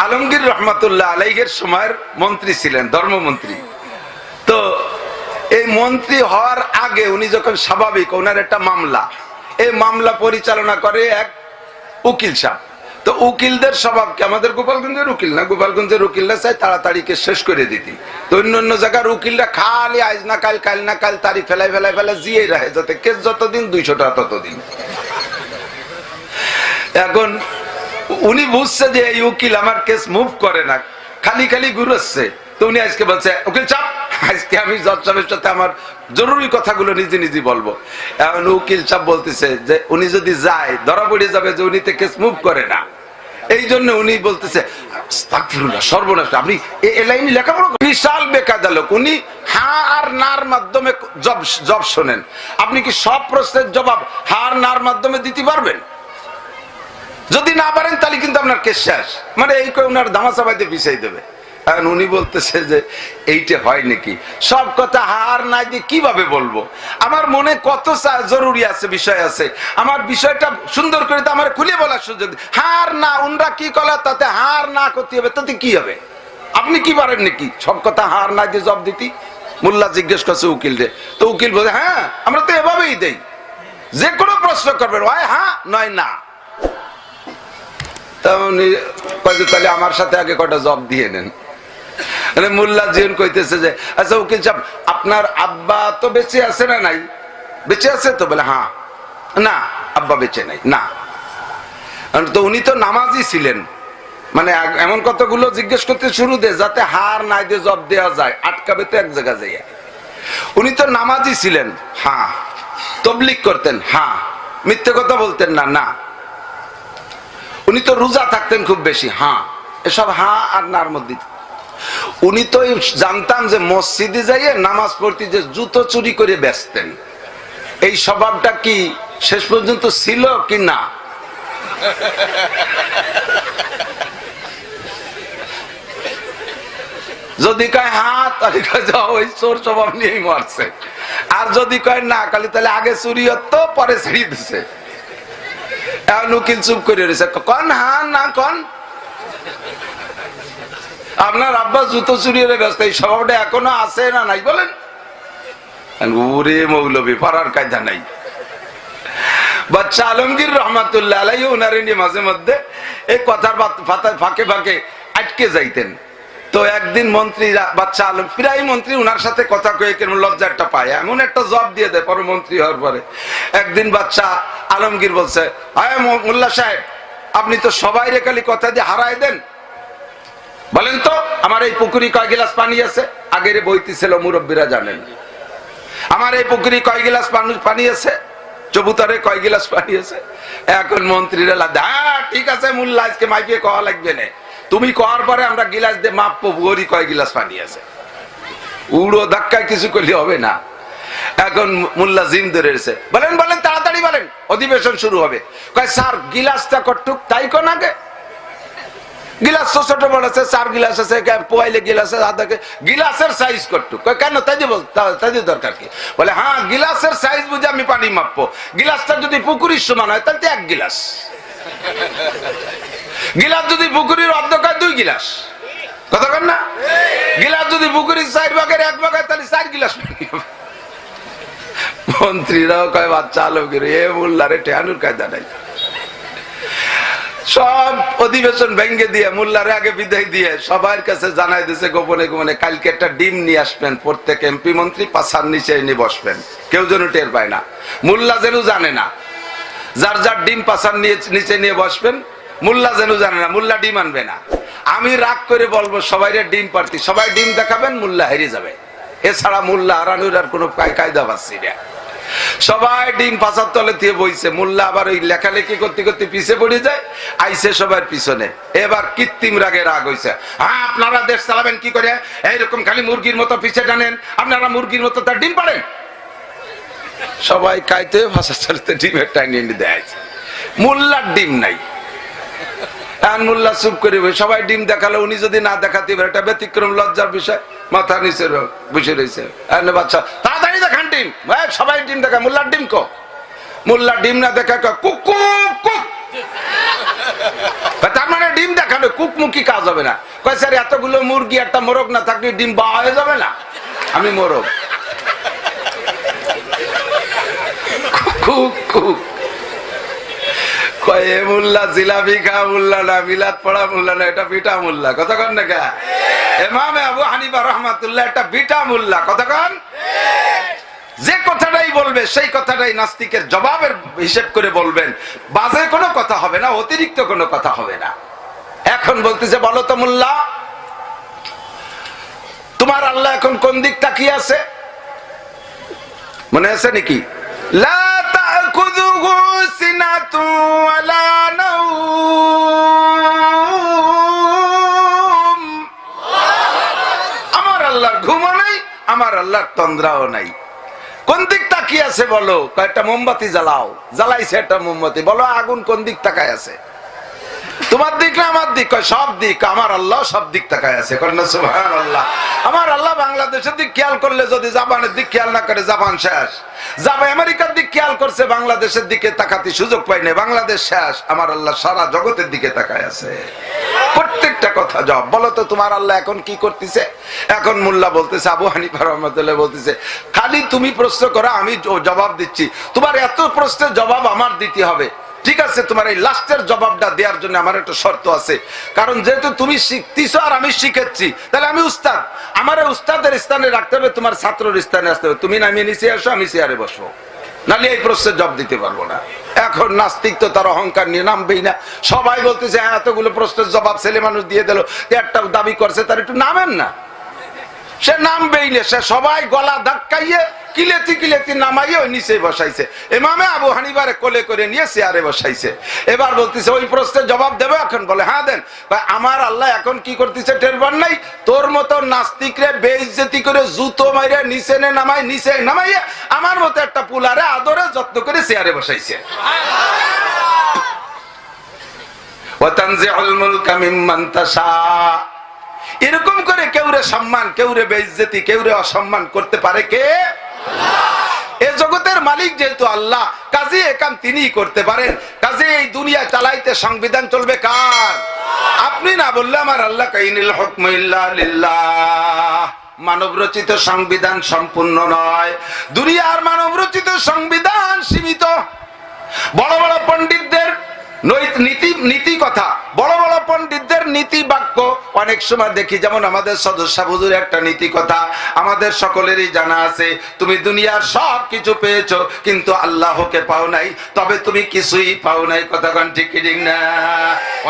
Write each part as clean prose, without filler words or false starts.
আলমগীর রহমাতুল্লাহ আলাইহির সময়ের মন্ত্রী ছিলেন, ধর্মমন্ত্রী। তো এই মন্ত্রী হওয়ার আগে উনি যখন স্বাভাবিক, ওনার একটা মামলা, এই মামলা পরিচালনা করে এক উকিল সাহেব। তো উকিলদের স্বভাব কি, আমাদের গোপালগঞ্জের উকিল না, গোপালগঞ্জের উকিলরা চাই তাড়াতাড়িকে শেষ করে দিতি। তো অন্য জায়গার উকিলরা খালি আজ না কাল, কাল না কাল তারিখ ফেলাই ফেলাই ফেলাই জিয়ে রাখে, যাতে কেস যতদিন 200 টাকা ততদিন। এখন উনি বুঝছে যে এই উকিল আমার কেস মুভ করে না, খালি খালি ঘুরছে। তো উনি আজকে বলছে, উকিল চাপ, আজকে আমি জজ সাহেবের সাথে আমার জরুরি কথাগুলো নিজে নিজে বলবো। এখন উকিল সাহেব বলতেছে যে উনি যদি যায় ধরা পড়ে যাবে যে উনি তো কেস মুভ করে না। এই জন্য উনি বলতেছে, সর্বনাশ, আপনি এই লাইনে লেখাপড়া, বিশাল বেকায়দা লোক উনি। হ্যাঁ আর নার মাধ্যমে জব শোনেন, আপনি কি সব প্রশ্নের জবাব হ্যাঁ আর নার মাধ্যমে দিতে পারবেন? যদি না পারেন তাহলে কিন্তু আপনার কেস শেষ, মানে এই করে ওনার ধামাচাপাইতে পিছাই দেবে। এখন উনি বলতেছে যে এইটা হয় নাকি, সব কথা হার না দিয়ে কিভাবে বলবো, আমার মনে কত জরুরি আছে, বিষয় আছে, আমার বিষয়টা সুন্দর করে তো আমার খুলে বলার সুযোগ। হার না উনরা কি কলা তাতে হার না করতে হবে, তাতে কি হবে? আপনি কি পারেন নাকি সব কথা হার না দিয়ে জব দিতি? মোল্লা জিজ্ঞেস করছে উকিল রে, তো উকিল বলে হ্যাঁ আমরা তো এভাবেই দেই, যে কোনো প্রশ্ন করবেন হয় হ্যাঁ নয় না। তাহলে আমার সাথে আগে কটা জব দিয়ে নেন। মোল্লা জিন কইতেছে যে আচ্ছা উকিল সাহেব, আপনার আব্বা তো বেঁচে আছে না নাই? বেঁচে আছে তো? বলে হ্যাঁ। না আব্বা বেঁচে নাই। না, তো উনি তো নামাজি ছিলেন, মানে এমন কতগুলো জিজ্ঞেস করতে শুরু দে যাতে হার নাই দিয়ে জব দেওয়া যায়, আটকাবে তো এক জায়গা যাইয়া। উনি তো নামাজি ছিলেন, হ্যাঁ। তবলিগ করতেন, হ্যাঁ। মিথ্যে কথা বলতেন না, না। উনি তো রোজা থাকতেন খুব বেশি, হ্যাঁ। এসব হ্যাঁ আর নার মধ্যে। উনি তো জানতাম যে মসজিদে যাইয়ে নামাজ পড়তে যে জুতো চুরি করে বেচতেন, এই স্বভাবটা কি শেষ পর্যন্ত ছিল কি না? যদি কয় হ্যাঁ তাহলে ওই চোর স্বভাব নিয়েই মারছে, আর যদি কয় না তাহলে আগে চুরি হতো পরে ছেড়ে দিছে। এখন উকিল চুপ করে রয়েছে, কন হ্যাঁ না কন, আপনার আব্বা জুতো চুরি হয়ে ব্যস্ত, এই স্বভাবটা এখনো আছে না নাই বলেন? ওরে মৌলবী পারার কায়দা নাই। বাচ্চা আলমগীর রহমাতুল্লাহ আলাইহি উনারে নিয়ে মাঝে মধ্যে এই কথার ফাঁকে ফাঁকে আটকে যাইতেন। তো একদিন মন্ত্রীরা, বাচ্চা আলম প্রায় মন্ত্রী উনার সাথে কথা কয়ে কেমন লজ্জাটা পায়, এমন একটা জব দিয়ে দেয় পরে মন্ত্রী হওয়ার পরে। একদিন বাচ্চা আলমগীর বলছে, আয় মোল্লা সাহেব, আপনি তো সবাই রে খালি কথা দিয়ে হারাই দেন, বলেন তো আমার এই পুকুরি কয় গিলাস পানি আছে? আগের বইতে ছিল, মুরব্বীরা জানেন। আমার এই পুকুরি কয় গিলাস পানি আছে? চবুতারে কয় গিলাস পানি আছে? এখন মন্ত্রীরা হ্যাঁ ঠিক আছে মোল্লা, আজকে মাইপিয়ে কওয়া লাগবে না, তুমি কওয়ার পরে আমরা গিলাস দিয়ে মাপবো পুকুরি কয় গিলাস পানি আছে। উড়ো ধাক্কায় কিছু করলে হবে না। এখন মোল্লা জিম ধরে রয়েছে, বলেন বলেন তাড়াতাড়ি বলেন, অধিবেশন শুরু হবে। কয় স্যার গিলাসটা কটুক তাই কোন আগে, গিলাস ছোট বড় আছে, 4 গিলাস আছে, পোয়াইলে গিলাস আছে, গিলাসের সাইজ কটুক। কেন তাই দিব, তাই দিয়ে দরকার কি? বলে হ্যাঁ গিলাসের সাইজ বুঝে আমি পানি মাপবো, গিলাসটা যদি পুকুরির সমান হয় তাহলে 1 গিলাস, গিলাস যদি পুকুরির অর্ধেক হয় 2 গিলাস, কথা কন না? গিলাস যদি পুকুরির 4 ভাগের 1 ভাগ হয় তাহলে 4 গিলাস পানি হবে। মন্ত্রীরাও কয় বাচ্চা আলমগীর এ মোল্লারে ঠেহানুর কায়দা নাই। সব অধিবেশন ভেঙ্গে দিয়ে মোল্লারে আগে বিদায় দিয়ে সবার কাছে জানাই দিয়েছে গোপনে গোপনে, কালকে একটা ডিম নিয়ে আসবেন, প্রত্যেক এমপি মন্ত্রী পাছার নিচে এনে বসবেন, কেউ যেন টের পায় না, মোল্লা যেন জানে না। যার যার ডিম পাছার নিচে নিয়ে বসবেন, মোল্লা যেন জানে না, মোল্লা ডিম আনবে না। আমি রাগ করে বলবো সবাই ডিম প্রার্থী, সবাই ডিম দেখাবেন, মোল্লা হেরে যাবে। এছাড়া মোল্লা হারানোর আর কোনো কায়দা পাচ্ছি না। সবাই ডিম পাছার তলে দিয়ে বইছে, মোল্লা আবার ওই লেখালেখি করতে করতে পিছে পড়ে যায়, আইসে সবার পিছনে। এবার কৃত্রিম রাগে রাগ হয়েছে, হ্যাঁ আপনারা দেশ চালাবেন কি করে, এইরকম খালি মুরগির মতো পিছে টানেন, আপনারা মুরগির মতো তার ডিম পাড়েন। সবাই খাইতে ভাষা চালাতে ডিমের টাইনি দেয়, মোল্লার ডিম নাই। মোল্লা চুপ করে সবাই ডিম দেখালো, উনি যদি না দেখাতে পারে এটা ব্যতিক্রম, লজ্জার বিষয়, মাথা নিচে বসে রয়েছে। বাচ্চা তাড়াতাড়ি দেখান ডিম, সবাই ডিম দেখা, মোল্লার ডিম কো? মোল্লা ডিম না দেখা কুক কুক কুক, তার মানে ডিম দেখানো কুকমুখী কাজ হবে না। কয় স্যার এতগুলো মুরগি একটা মোরগ না থাকলে ডিম বাওয়া হয়ে যাবে না? আমি মোরগ। কয়ে মোল্লা জিলাপি খা মোল্লা না, মিলাদ পড়া মোল্লা না, এটা পিঠা মোল্লা। কতক্ষণ না কে ইমামে আবু হানিফা রাহমাতুল্লাহ একটা বিটা মোল্লা। কতক্ষণ যে কথাটাই বলবে সেই কথাটাই নাস্তিকের জবাবের হিসেব করে বলবেন, বাজে কোনো কথা হবে না, অতিরিক্ত কোনো কথা হবে না। এখন বলতেছে বলো তো মোল্লা, তোমার আল্লাহ এখন কোন দিক তাকিয়ে আছে? মনে আছে নাকি? লা তাখুযুহু সিনাতু ওয়ালা নাওম। আমার আল্লাহর ঘুমও নাই, আমার আল্লাহর তন্দ্রাও নাই। কোন দিক তাকিয়ে আছে বলো? কয়েকটা মোমবাতি জ্বালাও। জ্বালাইছে একটা মোমবাতি, বলো আগুন কোন দিক তাকায় আছে? তোমার দিক না আমার দিক? সব দিক। আমার আল্লাহ সব দিক তাকায় আছে। সুবহানাল্লাহ। আমার আল্লাহ বাংলাদেশের দিক খেয়াল করলে যদি জাপানের দিক খেয়াল না করে, জাপান শেষ। জাপান আমেরিকার দিক খেয়াল করছে, বাংলাদেশের দিকে তাকাতে সুযোগ পাইনি, বাংলাদেশ শেষ। আমার আল্লাহ সারা জগতের দিকে তাকায় আছে। প্রত্যেকটা কথা জবাব। বলো তো তোমার আল্লাহ এখন কি করতেছে? এখন মোল্লা বলতেছে, আবু হানিফা রাহমাতুল্লাহ বলতেছে, খালি তুমি প্রশ্ন করো, আমি জবাব দিচ্ছি। তোমার এত প্রশ্নের জবাব আমার দিতে হবে। ঠিক আছে, তোমার এই লাস্টের জবাবটা দেওয়ার জন্য আমার একটা শর্ত আছে। কারণ যেহেতু তুমি শিখতেছো আর আমি শিখেছি, তাহলে আমি উস্তাদ, আমার উস্তাদের স্থানে রাখতে হবে, তোমার ছাত্রের স্থানে আসতে হবে। তুমি নামিয়ে নিচে আসো, আমি চেয়ারে বসবো, নাহলে এই প্রশ্নের জবাব দিতে পারবো না। এখন নাস্তিক তো তার অহংকার নিয়ে নামবেই না। সবাই বলতেছে এতগুলো প্রশ্নের জবাব ছেলে মানুষ দিয়ে দিল, একটা দাবি করছে, তার একটু নামেন না। সে নামবেই না, সে সবাই গলা ধাক্কাইয়ে কিলেতি কিলেতি নামাইয়ে ওই নিচে বসাইছে। ইমামে আবু হানিফারে কোলে করে নিয়ে চেয়ারে বসাইছে। এবার বলতেছে ওই প্রশ্নের জবাব দেবে এখন? বলে হ্যাঁ দেন। আমার আল্লাহ এখন কি করতেছে টের পান নাই? তোর মতো নাস্তিকরে বেইজ্জতি করে জুতো মাইরে নিচে নামাই, নিচে নামাইয়ে আমার মতো একটা পুলারে আদরে যত্ন করে চেয়ারে বসাইছে। ওয়া তানজিউল মুলকা মিম্মান তাশা। এরকম করে কেউরে সম্মান, কেউরে বেইজ্জতি, কেউরে অসম্মান করতে পারে কে? এই জগতের মালিক যেহেতু আল্লাহ, কাজী একাম তিনিই করতে পারেন। কাজী এই দুনিয়া চালাইতে সংবিধান চলবে কার? আপনি না বললে আমার আল্লাহ কাইনিল হুকমু ইল্লা লিল্লাহ। মানব রচিত সংবিধান সম্পূর্ণ নয়, দুনিয়ার মানব রচিত সংবিধান সীমিত। বড় বড় পণ্ডিতদের নীতি কথা, বড় বড় পণ্ডিতদের নীতি বাক্য অনেক সময় দেখি, যেমন আমাদের সদস্য হুজুর একটা নীতি কথা আমাদের সকলেরই জানা আছে, তুমি দুনিয়ার সব কিছু পেয়েছো কিন্তু আল্লাহকে পাও নাই, তবে তুমি কিছুই পাও নাই। কথা কোন ঠিক ঠিক না?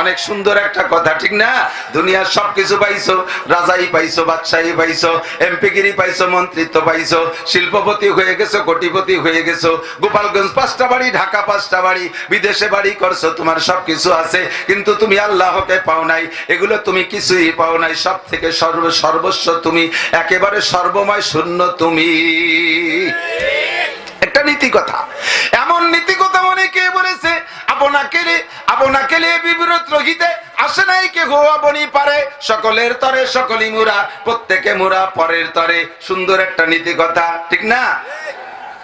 অনেক সুন্দর একটা কথা, ঠিক না? দুনিয়ার সব কিছু পাইছো, রাজাই পাইছো, বাদশাহী পাইছো, এমপিগিরি পাইছো, মন্ত্রিত্ব পাইছো, শিল্পপতি হয়ে গেছো, কোটিপতি হয়ে গেছো, গোপালগঞ্জ 5টা বাড়ি, ঢাকা 5টা বাড়ি, বিদেশে বাড়ি করছো, তোমার সবকিছু আছে, কিন্তু তুমি আল্লাহকে পাও নাই। এগুলো তুমি কিছুই পাও নাই। সব থেকে সর্বস্ব তুমি, একেবারে সর্বময় শূন্য তুমি। একটা নীতি কথা। এমন নীতি কথা অনেকে বলেছে, আপনাকে বিবিরত রহিতে আসে নাই কে গো আপনি পারে, সকলের তরে সকলই মুরা, প্রত্যেকে মুরা পরের তরে। সুন্দর একটা নীতি কথা, ঠিক না?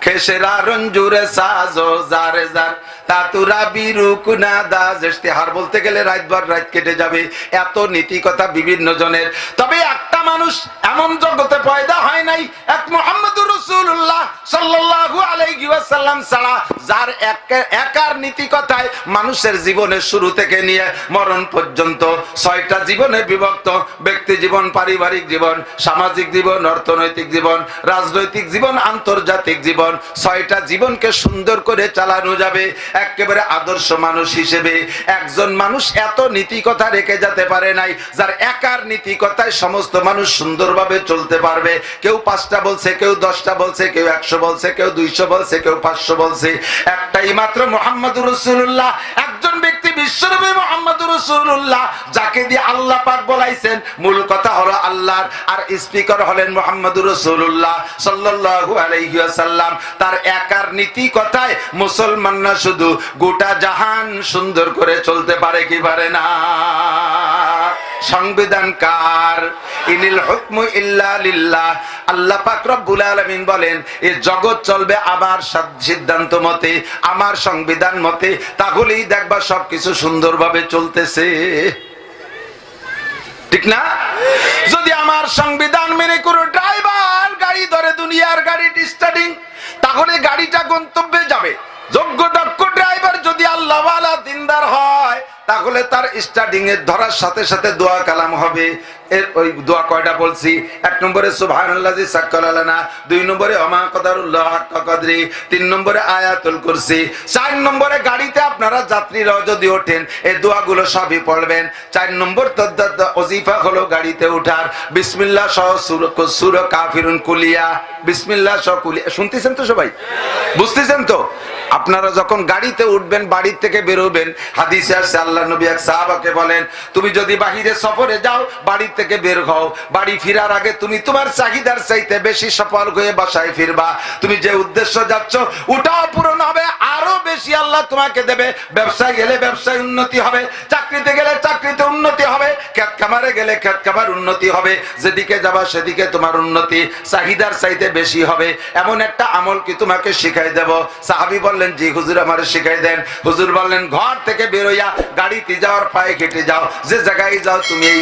খেসেরা রঞ্জুরে সাজো জারে জার তাতুরা বিরুকুনা দাস। ইশতেহার বলতে গেলে রাতভর রাত কেটে যাবে, এত নীতি কথা বিভিন্ন জনের। তবে একটা মানুষ এমন জগতে পয়দা হয় নাই, এক মুহাম্মদুর রাসূলুল্লাহ সাল্লাল্লাহু আলাইহি ওয়াসাল্লাম ছাড়া, যার একার নীতি কথায় মানুষের জীবনের শুরু থেকে নিয়ে মরণ পর্যন্ত 6টা জীবনে বিভক্ত। ব্যক্তি জীবন, পারিবারিক জীবন, সামাজিক জীবন, অর্থনৈতিক জীবন, রাজনৈতিক জীবন, আন্তর্জাতিক জীবন। 6টা জীবনকে সুন্দর করে চালানো যাবে একেবারে আদর্শ মানুষ হিসেবে। একজন মানুষ এত নীতি কথা রেখে যেতে পারে নাই, যার একার নীতি কথায় সমস্ত মানুষ সুন্দরভাবে চলতে পারবে। কেউ 5টা বলছে, কেউ 10টা বলছে, কেউ 100 বলছে, কেউ 200 বলছে, কেউ 500 বলছে। একটাই মাত্র মুহাম্মদুর রাসূলুল্লাহ, একজন ব্যক্তি বিশ্বনবী মুহাম্মদুর রাসূলুল্লাহ, যাকে দিয়ে আল্লাহ পাক বলাইছেন। মূল কথা হলো আল্লাহর, আর স্পিকার হলেন মুহাম্মদুর রাসূলুল্লাহ সাল্লাল্লাহু আলাইহি ওয়াসাল্লাম। তার একার নীতি কথায় মুসলমান না শুধু গোটা জাহান সুন্দর করে চলতে পারে কি পারে না? সংবিধান কার? ইনিল হুকমু ইল্লা লিল্লাহ। আল্লাহ পাক রব্বুল আলামিন বলেন এই জগৎ চলবে আমার সিদ্ধান্ত মতে, আমার সংবিধান মতে, তাহলেই দেখবা সবকিছু সুন্দরভাবে চলতেছে, ঠিক না? যদি আমার সংবিধান মেনে কোনো ড্রাইভার গাড়ি ধরে দুনিয়ার গাড়ি স্টার্টিং, তাহলে গাড়িটা গন্তব্যে যাবে। যোগ্য দক্ষ ড্রাইভার যদি আল্লাহওয়ালা দিনদার হয়, তাহলে তার স্টার্টিং এর ধরার সাথে সাথে দোয়া কালাম হবে। এর ওই দোয়া কয়টা বলছি? 1 নম্বরে সুবহানাল্লাযী সাক্কারা লানা, 2 নম্বরে ওমা কদারুল্লাহ হাক্কা কদরি, 3 নম্বরে আয়াতুল কুরসি, 4 নম্বরে গাড়িতে আপনারা যাত্রীরাও যদি ওঠেন এই দোয়াগুলো সবই পড়বেন। 4 নম্বর ওজিফা হলো গাড়িতে ওঠার বিসমিল্লাহ সহ সূরা কাফিরুন কুলিয়া, বিসমিল্লাহ সহ কুলিয়া। শুনতেছেন তো সবাই? বুঝতেছেন তো? আপনারা যখন গাড়িতে উঠবেন, বাড়ি থেকে বেরোবেন, হাদিসে আছে আল্লাহ নবী এক সাহাবাকে বলেন, তুমি যদি বাহিরে সফরে যাও, বাড়ি থেকে বের হও, বাড়ি ফেরার আগে তুমি তোমার চাহিদার চাইতে বেশি সফল হয়ে বাসায় ফিরবা। তুমি যে উদ্দেশ্য যাচ্ছ ওটাও পূরণ হবে, আরো বেশি আল্লাহ তোমাকে দেবে। ব্যবসায় গেলে ব্যবসায় উন্নতি হবে, চাকরিতে গেলে চাকরিতে উন্নতি হবে, ক্ষেত খামারে গেলে ক্ষেত খামার উন্নতি হবে, যেদিকে যাবা সেদিকে তোমার উন্নতি চাহিদার চাইতে বেশি হবে। এমন একটা আমল কি তোমাকে শিখাই দেব? সাহাবী বললেন, জি হুজুর আমারে শিখাই দেন। হুজুর বললেন, ঘর থেকে বেরোইয়া গাড়িতে যাওয়ার পায়ে হেঁটে যাও, যে জায়গায় যাও তুমি এই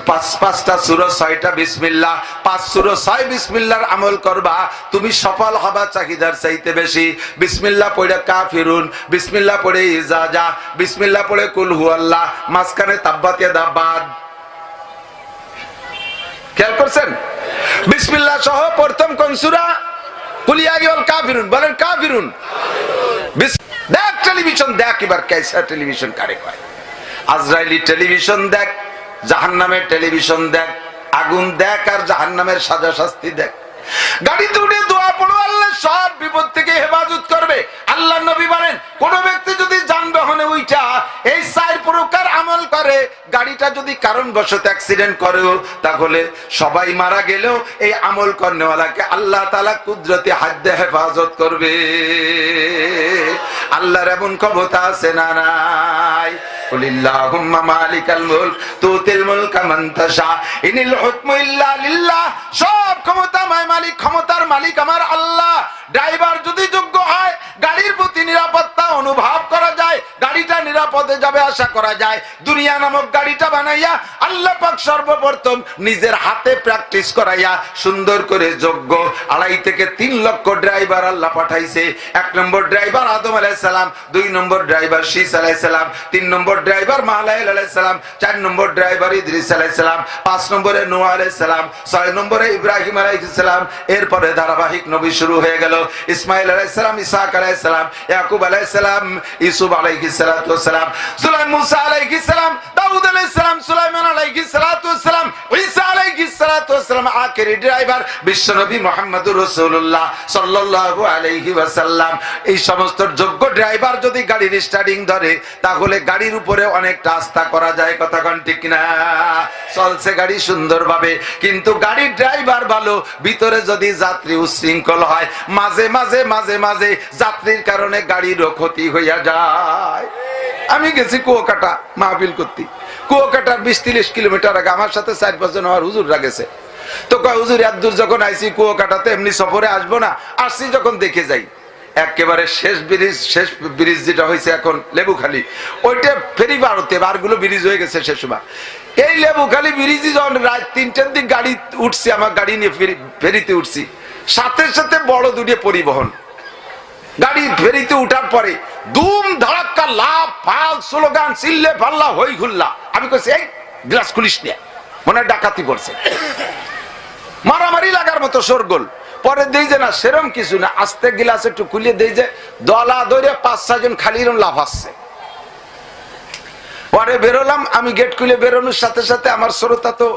5টা সূরা 6টা বিসমিল্লাহ, 5 সূরা 6 বিসমিল্লাহর আমল করবা, তুমি সফল হবা চাহিদার চাইতে বেশি। বিসমিল্লাহ পড়ে কাফিরুন, বিসমিল্লাহ পড়ে ইজা যা, বিসমিল্লাহ পড়ে কুল হুয়াল্লাহ, মাঝখানে তাব্বাত ইয়াদা বাদ। খেয়াল করছেন? বিসমিল্লাহ সহ প্রথম কোন সূরা? কুল ইয়া আইয়ুহাল কাফিরুন। বলেন কাফিরুন। দেখ টেলিভিশন দেখ, এবার কেসা টেলিভিশন কারে কয়? আজরাইলি টেলিভিশন দেখ, জাহান্নামের টেলিভিশন দেখ, আগুন দেখ আর জাহান্নামের সাজা শাস্তি দেখ। গাড়িতে উঠে দোয়া পড়ো, আল্লাহ সব বিপদ থেকে হেফাজত করবে। আল্লাহ নবী বলেন, কোন ব্যক্তি যদি যানবাহনে উঠা এই 4 প্রকার আমল করে, গাড়িটা যদি কারণবশত অ্যাক্সিডেন্ট করে, তাহলে সবাই মারা গেলেও এই আমল করনেওয়ালাকে আল্লাহ তাআলা কুদরতি হাত দিয়ে হেফাজত করবে। আল্লাহর এমন ক্ষমতা আছে না নাই? কুলিল্লাহুম্মা মালিকাল মুলক তুতিল মুলকা মান তাশা ইনিল হুকমু ইল্লা লিল্লাহ। সব ক্ষমতাময় মালিক, ক্ষমতার মালিক আমার আল্লাহ। ড্রাইভার যদি যোগ্য হয়, গাড়ির প্রতি নিরাপত্তা অনুভব করা যায়, গাড়িটা নিরাপদে যাবে আশা করা যায়। দুনিয়া নামক গাড়িটা বানাইয়া আল্লাহ পাক সর্বপ্রথম নিজের হাতে প্র্যাকটিস করাইয়া সুন্দর করে যোগ্য 2.5 থেকে 3 লক্ষ ড্রাইভার আল্লাহ পাঠাইছে। 1 নম্বর ড্রাইভার আদম আলাইহিস সালাম, 2 নম্বর ড্রাইভার শীস আলাইহিস সালাম, 3 নম্বর ড্রাইভার মালাইল আলাইহিস সালাম, 4 নম্বর ড্রাইভার ইদ্রিস আলাইহিস সালাম, 5 নম্বরে নূহ আলাইহিস সালাম, 6 নম্বরে ইব্রাহিম আলাইহিস সালাম। এরপরে ধারাবাহিক নবী শুরু হয়ে গেল। ইসমাইল আলাইহিস সালাম, ইসহাক আলাইহিস সালাম, ইয়াকুব আলাইহিস সালাম, ইউসুফ আলাইহিস সালাতু ওয়াস সালাম, সুলাইমান, মুসা আলাইহিস সালাম, দাউদ আলাইহিস সালাম, সুলাইমান আলাইহিস সালাতু ওয়াস সালাম, ঈসা আলাইহিস সালাতু ওয়াস সালাম। আখেরি ড্রাইভার বিশ্বনবী মুহাম্মদুর রাসূলুল্লাহ সাল্লাল্লাহু আলাইহি ওয়াসাল্লাম। এই সমস্ত যোগ্য ড্রাইভার যদি গাড়ির স্টার্টিং ধরে, তাহলে গাড়ির উপরে অনেকটা আস্থা করা যায়। কথা কোন ঠিক না? চলছে গাড়ি সুন্দরভাবে, কিন্তু গাড়ির ড্রাইভার ভালো, ভিতরে যদি যাত্রী উশৃঙ্খল হয়, মাঝে মাঝে মাঝে মাঝে যাত্রীর কারণে গাড়িরও ক্ষতি হইয়া যায়। আমি গেছি কুয়াকাটা মাহফিল করতে, কুয়াকাটার 20-30 কিলোমিটার আগে আমার সাথে 4-5 জন আমার হুজুররা গেছে। তো কয় হুজুর এত দূর যখন আইছি কুয়াকাটাতে এমনি সফরে আসবো না, আসছি যখন দেখে যাই। একেবারে শেষ ব্রিজ যেটা হয়েছে এখন লেবুখালী, ওইটা ফেরি পারতে বারগুলো ব্রিজ হয়ে গেছে সে সময়। এই লেবুখালী ব্রিজে যখন রাত 3টার দিক গাড়ি উঠছি, আমার গাড়ি নিয়ে ফেরিতে উঠছি, সাথে সাথে বড় দুটো পরিবহন গাড়ি ফেরিতে উঠার পরে দুম ধাক্কা, লাভ ফাল, স্লোগান, চিল্লে পাল্লা, হই হুল্লা। আমি কইছি এই গ্লাস খুলিস নিয়ে, মনে হয় ডাকাতি করছে, মারামারি লাগার মতো শোরগোল। পরে দেই যে না সেরম কিছু না, আস্তে গিলাস একটু খুলিয়ে দেই যে দলা ধরে 5-6 জন খালি লাভ আসছে। পরে বেরোলাম, আমি গেট খুলে বেরোনোর সাথে সাথে আমার শ্রোতা তো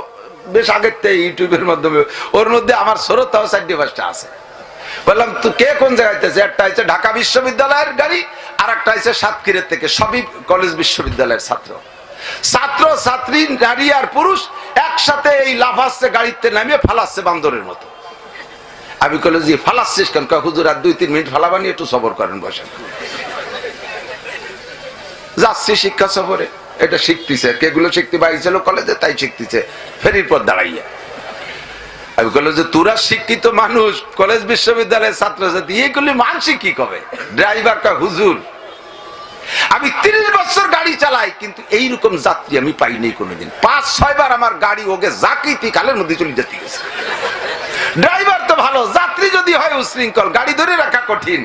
বেশ আগের থেকে ইউটিউবের মাধ্যমে, ওর মধ্যে আমার শ্রোতাও 4-5টা আছে। বললাম তো কে কোন জায়গায়? একটা হচ্ছে ঢাকা বিশ্ববিদ্যালয়ের গাড়ি, আর একটা হচ্ছে সাতক্ষীরের থেকে, সবই কলেজ বিশ্ববিদ্যালয়ের ছাত্র ছাত্রী, নারী আর পুরুষ একসাথে এই লাফাচ্ছে, গাড়িতে নামিয়ে ফালাচ্ছে বান্দরের মতো। আমি কলে যে ফালাচ্ছিস কেন? হুজুর আর 2-3 মিনিট ফালাবানি, একটু সবর করেন, বসেন। যাচ্ছি শিক্ষা সফরে, এটা শিখতেছে, কেগুলো শিখতে পাইছিল কলেজে, তাই শিখতেছে ফেরির পর দাঁড়াইয়া। আমি বললো যে তোরা শিক্ষিত মানুষ, কলেজ বিশ্ববিদ্যালয়ের ছাত্র ছাত্রী, এগুলি মানসিক কি কবে? ড্রাইভার কা হুজুর, আমি 30 বছর গাড়ি চালাই, কিন্তু এইরকম যাত্রী আমি পাইনি কোনোদিন। 5-6 বার আমার গাড়ি ওকে জাকিতি কালের মধ্যে চলে যেতে গেছে। ড্রাইভার তো ভালো, যাত্রী যদি হয় উশৃঙ্খল, গাড়ি ধরে রাখা কঠিন।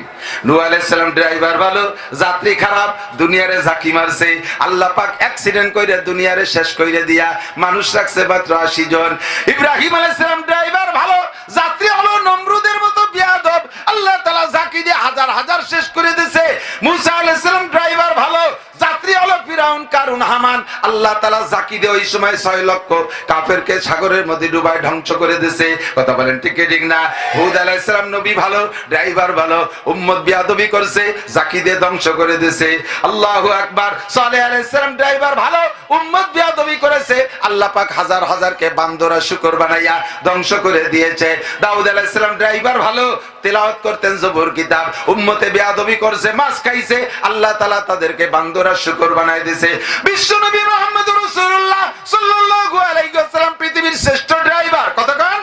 নূহ আলাইহিস সালাম ড্রাইভার ভালো, যাত্রী খারাপ, দুনিয়ারে ঝাঁকি মারছে। আল্লাহ পাক অ্যাক্সিডেন্ট কইরা দুনিয়ারে শেষ কইরা দিয়া মানুষ রাখছে মাত্র 80 জন। ইব্রাহিম আলাইহিস সালাম ড্রাইভার ভালো, যাত্রী হলো নমরুদের মতো বিয়াদব, আল্লাহ তাআলা ঝাঁকি দিয়ে হাজার হাজার শেষ করে দিয়েছে। মুসা আলাইহিস সালাম ড্রাইভার ভালো, যাত্রী হলো ফিরাউন, কারুন, হামান, আল্লাহ তাআলা ঝাঁকি দিয়ে ওই সময় 6 লক্ষ কাফেরকে সাগরের মধ্যে ডুবায় ধ্বংস করে দিয়েছে। কথা বলেন ঠিক ঠিক না? হুদ আলাইহিস সালাম নবী ভালো, ড্রাইভার ভালো, উম্মত বিয়াদবি করছে, ঝাঁকি দিয়ে ধ্বংস করে দিয়েছে। আল্লাহু আকবার। সালেহ আলাইহিস সালাম ড্রাইভার ভালো, উম্মত বিয়াদবি করেছে, আল্লাহ পাক হাজার হাজারকে বান্দরা শুকর বানাইয়া ধ্বংস করে দিয়েছে। দাউদ আলাইহিস সালাম ড্রাইভার ভালো, তেলাওয়াত করতেন জবর কিতাব, উম্মতে বেয়াদবি করছে, মাছ খাইছে, আল্লাহ তাআলা তাদেরকে বান্দরা শুকর বানায় দিয়েছে। বিশ্ব নবী মুহাম্মদুর রাসূলুল্লাহ সাল্লাল্লাহু আলাইহি ওয়াসাল্লাম পৃথিবীর শ্রেষ্ঠ ড্রাইভার। কতক্ষণ?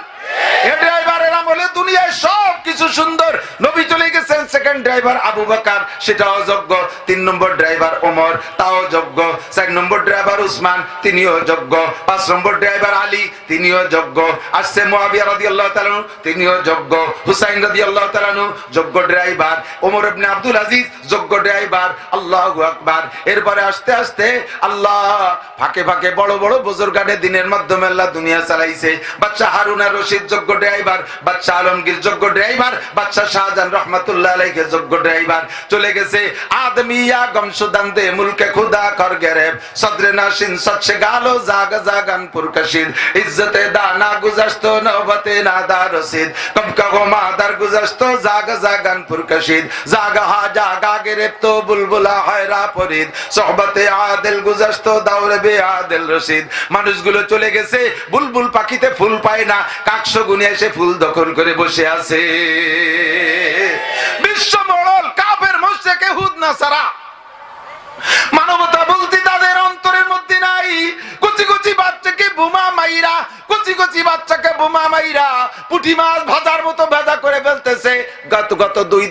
এই ড্রাইভারের আমলে দুনিয়ায় সব কিছু সুন্দর। নবী চলে গেছেন, সেকেন্ড ড্রাইভার আবু বকর, সেটাও যোগ্য। 3 নম্বর ড্রাইভার ওমর, তাও যোগ্য। 4 নম্বর ড্রাইভার উসমান, তিনিও যোগ্য। 5 নম্বর ড্রাইভার আলী, তিনিও যোগ্য। আসছে মুয়াবিয়া রাদিয়াল্লাহু তাআলা, তিনিও যোগ্য। হুসাইন রাদিয়াল্লাহু তাআলা যোগ্য ড্রাইভার। ওমর ইবনে আব্দুল আজিজ যোগ্য ড্রাইভার। আল্লাহু আকবার। এরপরে আস্তে আস্তে আল্লাহ ফাঁকে ফাঁকে বড় বড় বুজুর্গানে দিনের মাধ্যমে আল্লাহ দুনিয়া চালাইছে। বাদশা হারুন আর রশিদ যোগ্য ড্রাইভার, বাদশা আলমগীর যোগ্য ড্রাইভার, বাদশা শাহজাহান রহমাতুল্লাহ আলাইহি যোগ্য ড্রাইভার। চলে গেছে আদমিয়া গমশুদান দে মুলকে খুদা কর গেরেব সদরে নাশিন সচ্ছে গালো জাগ জাগান পুরকাশিদ ইজ্জতে দানা গুজাস্তো নওবতে নাদা রশিদ কব কগো মাদার গুজাস্তো জাগ জাগান পুরকাশিদ জাগা হা জাগা গেরেব তো বুলবুলা হয়রা পরিদ সোহবতে আদিল গুজাস্তো দাওরে বে আদিল রশিদ। মানুষগুলো চলে গেছে, বুলবুল পাখিতে ফুল পায় না, কাকশো গুনে এসে ফুল দখল করে বসে আছে। বিশ্ব মড়ল কাফের মুশরিক ইহুদ নাসারা, মানবতা বলতে তাদের অন্তরের মধ্যে নাই। কুচি কুচি বাচ্চাকে বোমা মাইরা, কুচি কুচি বাচ্চাকে বোমা মাইরা পুঁটি মাছ ভাজার মতো ভেজা করে ফেলতেছে। গত 2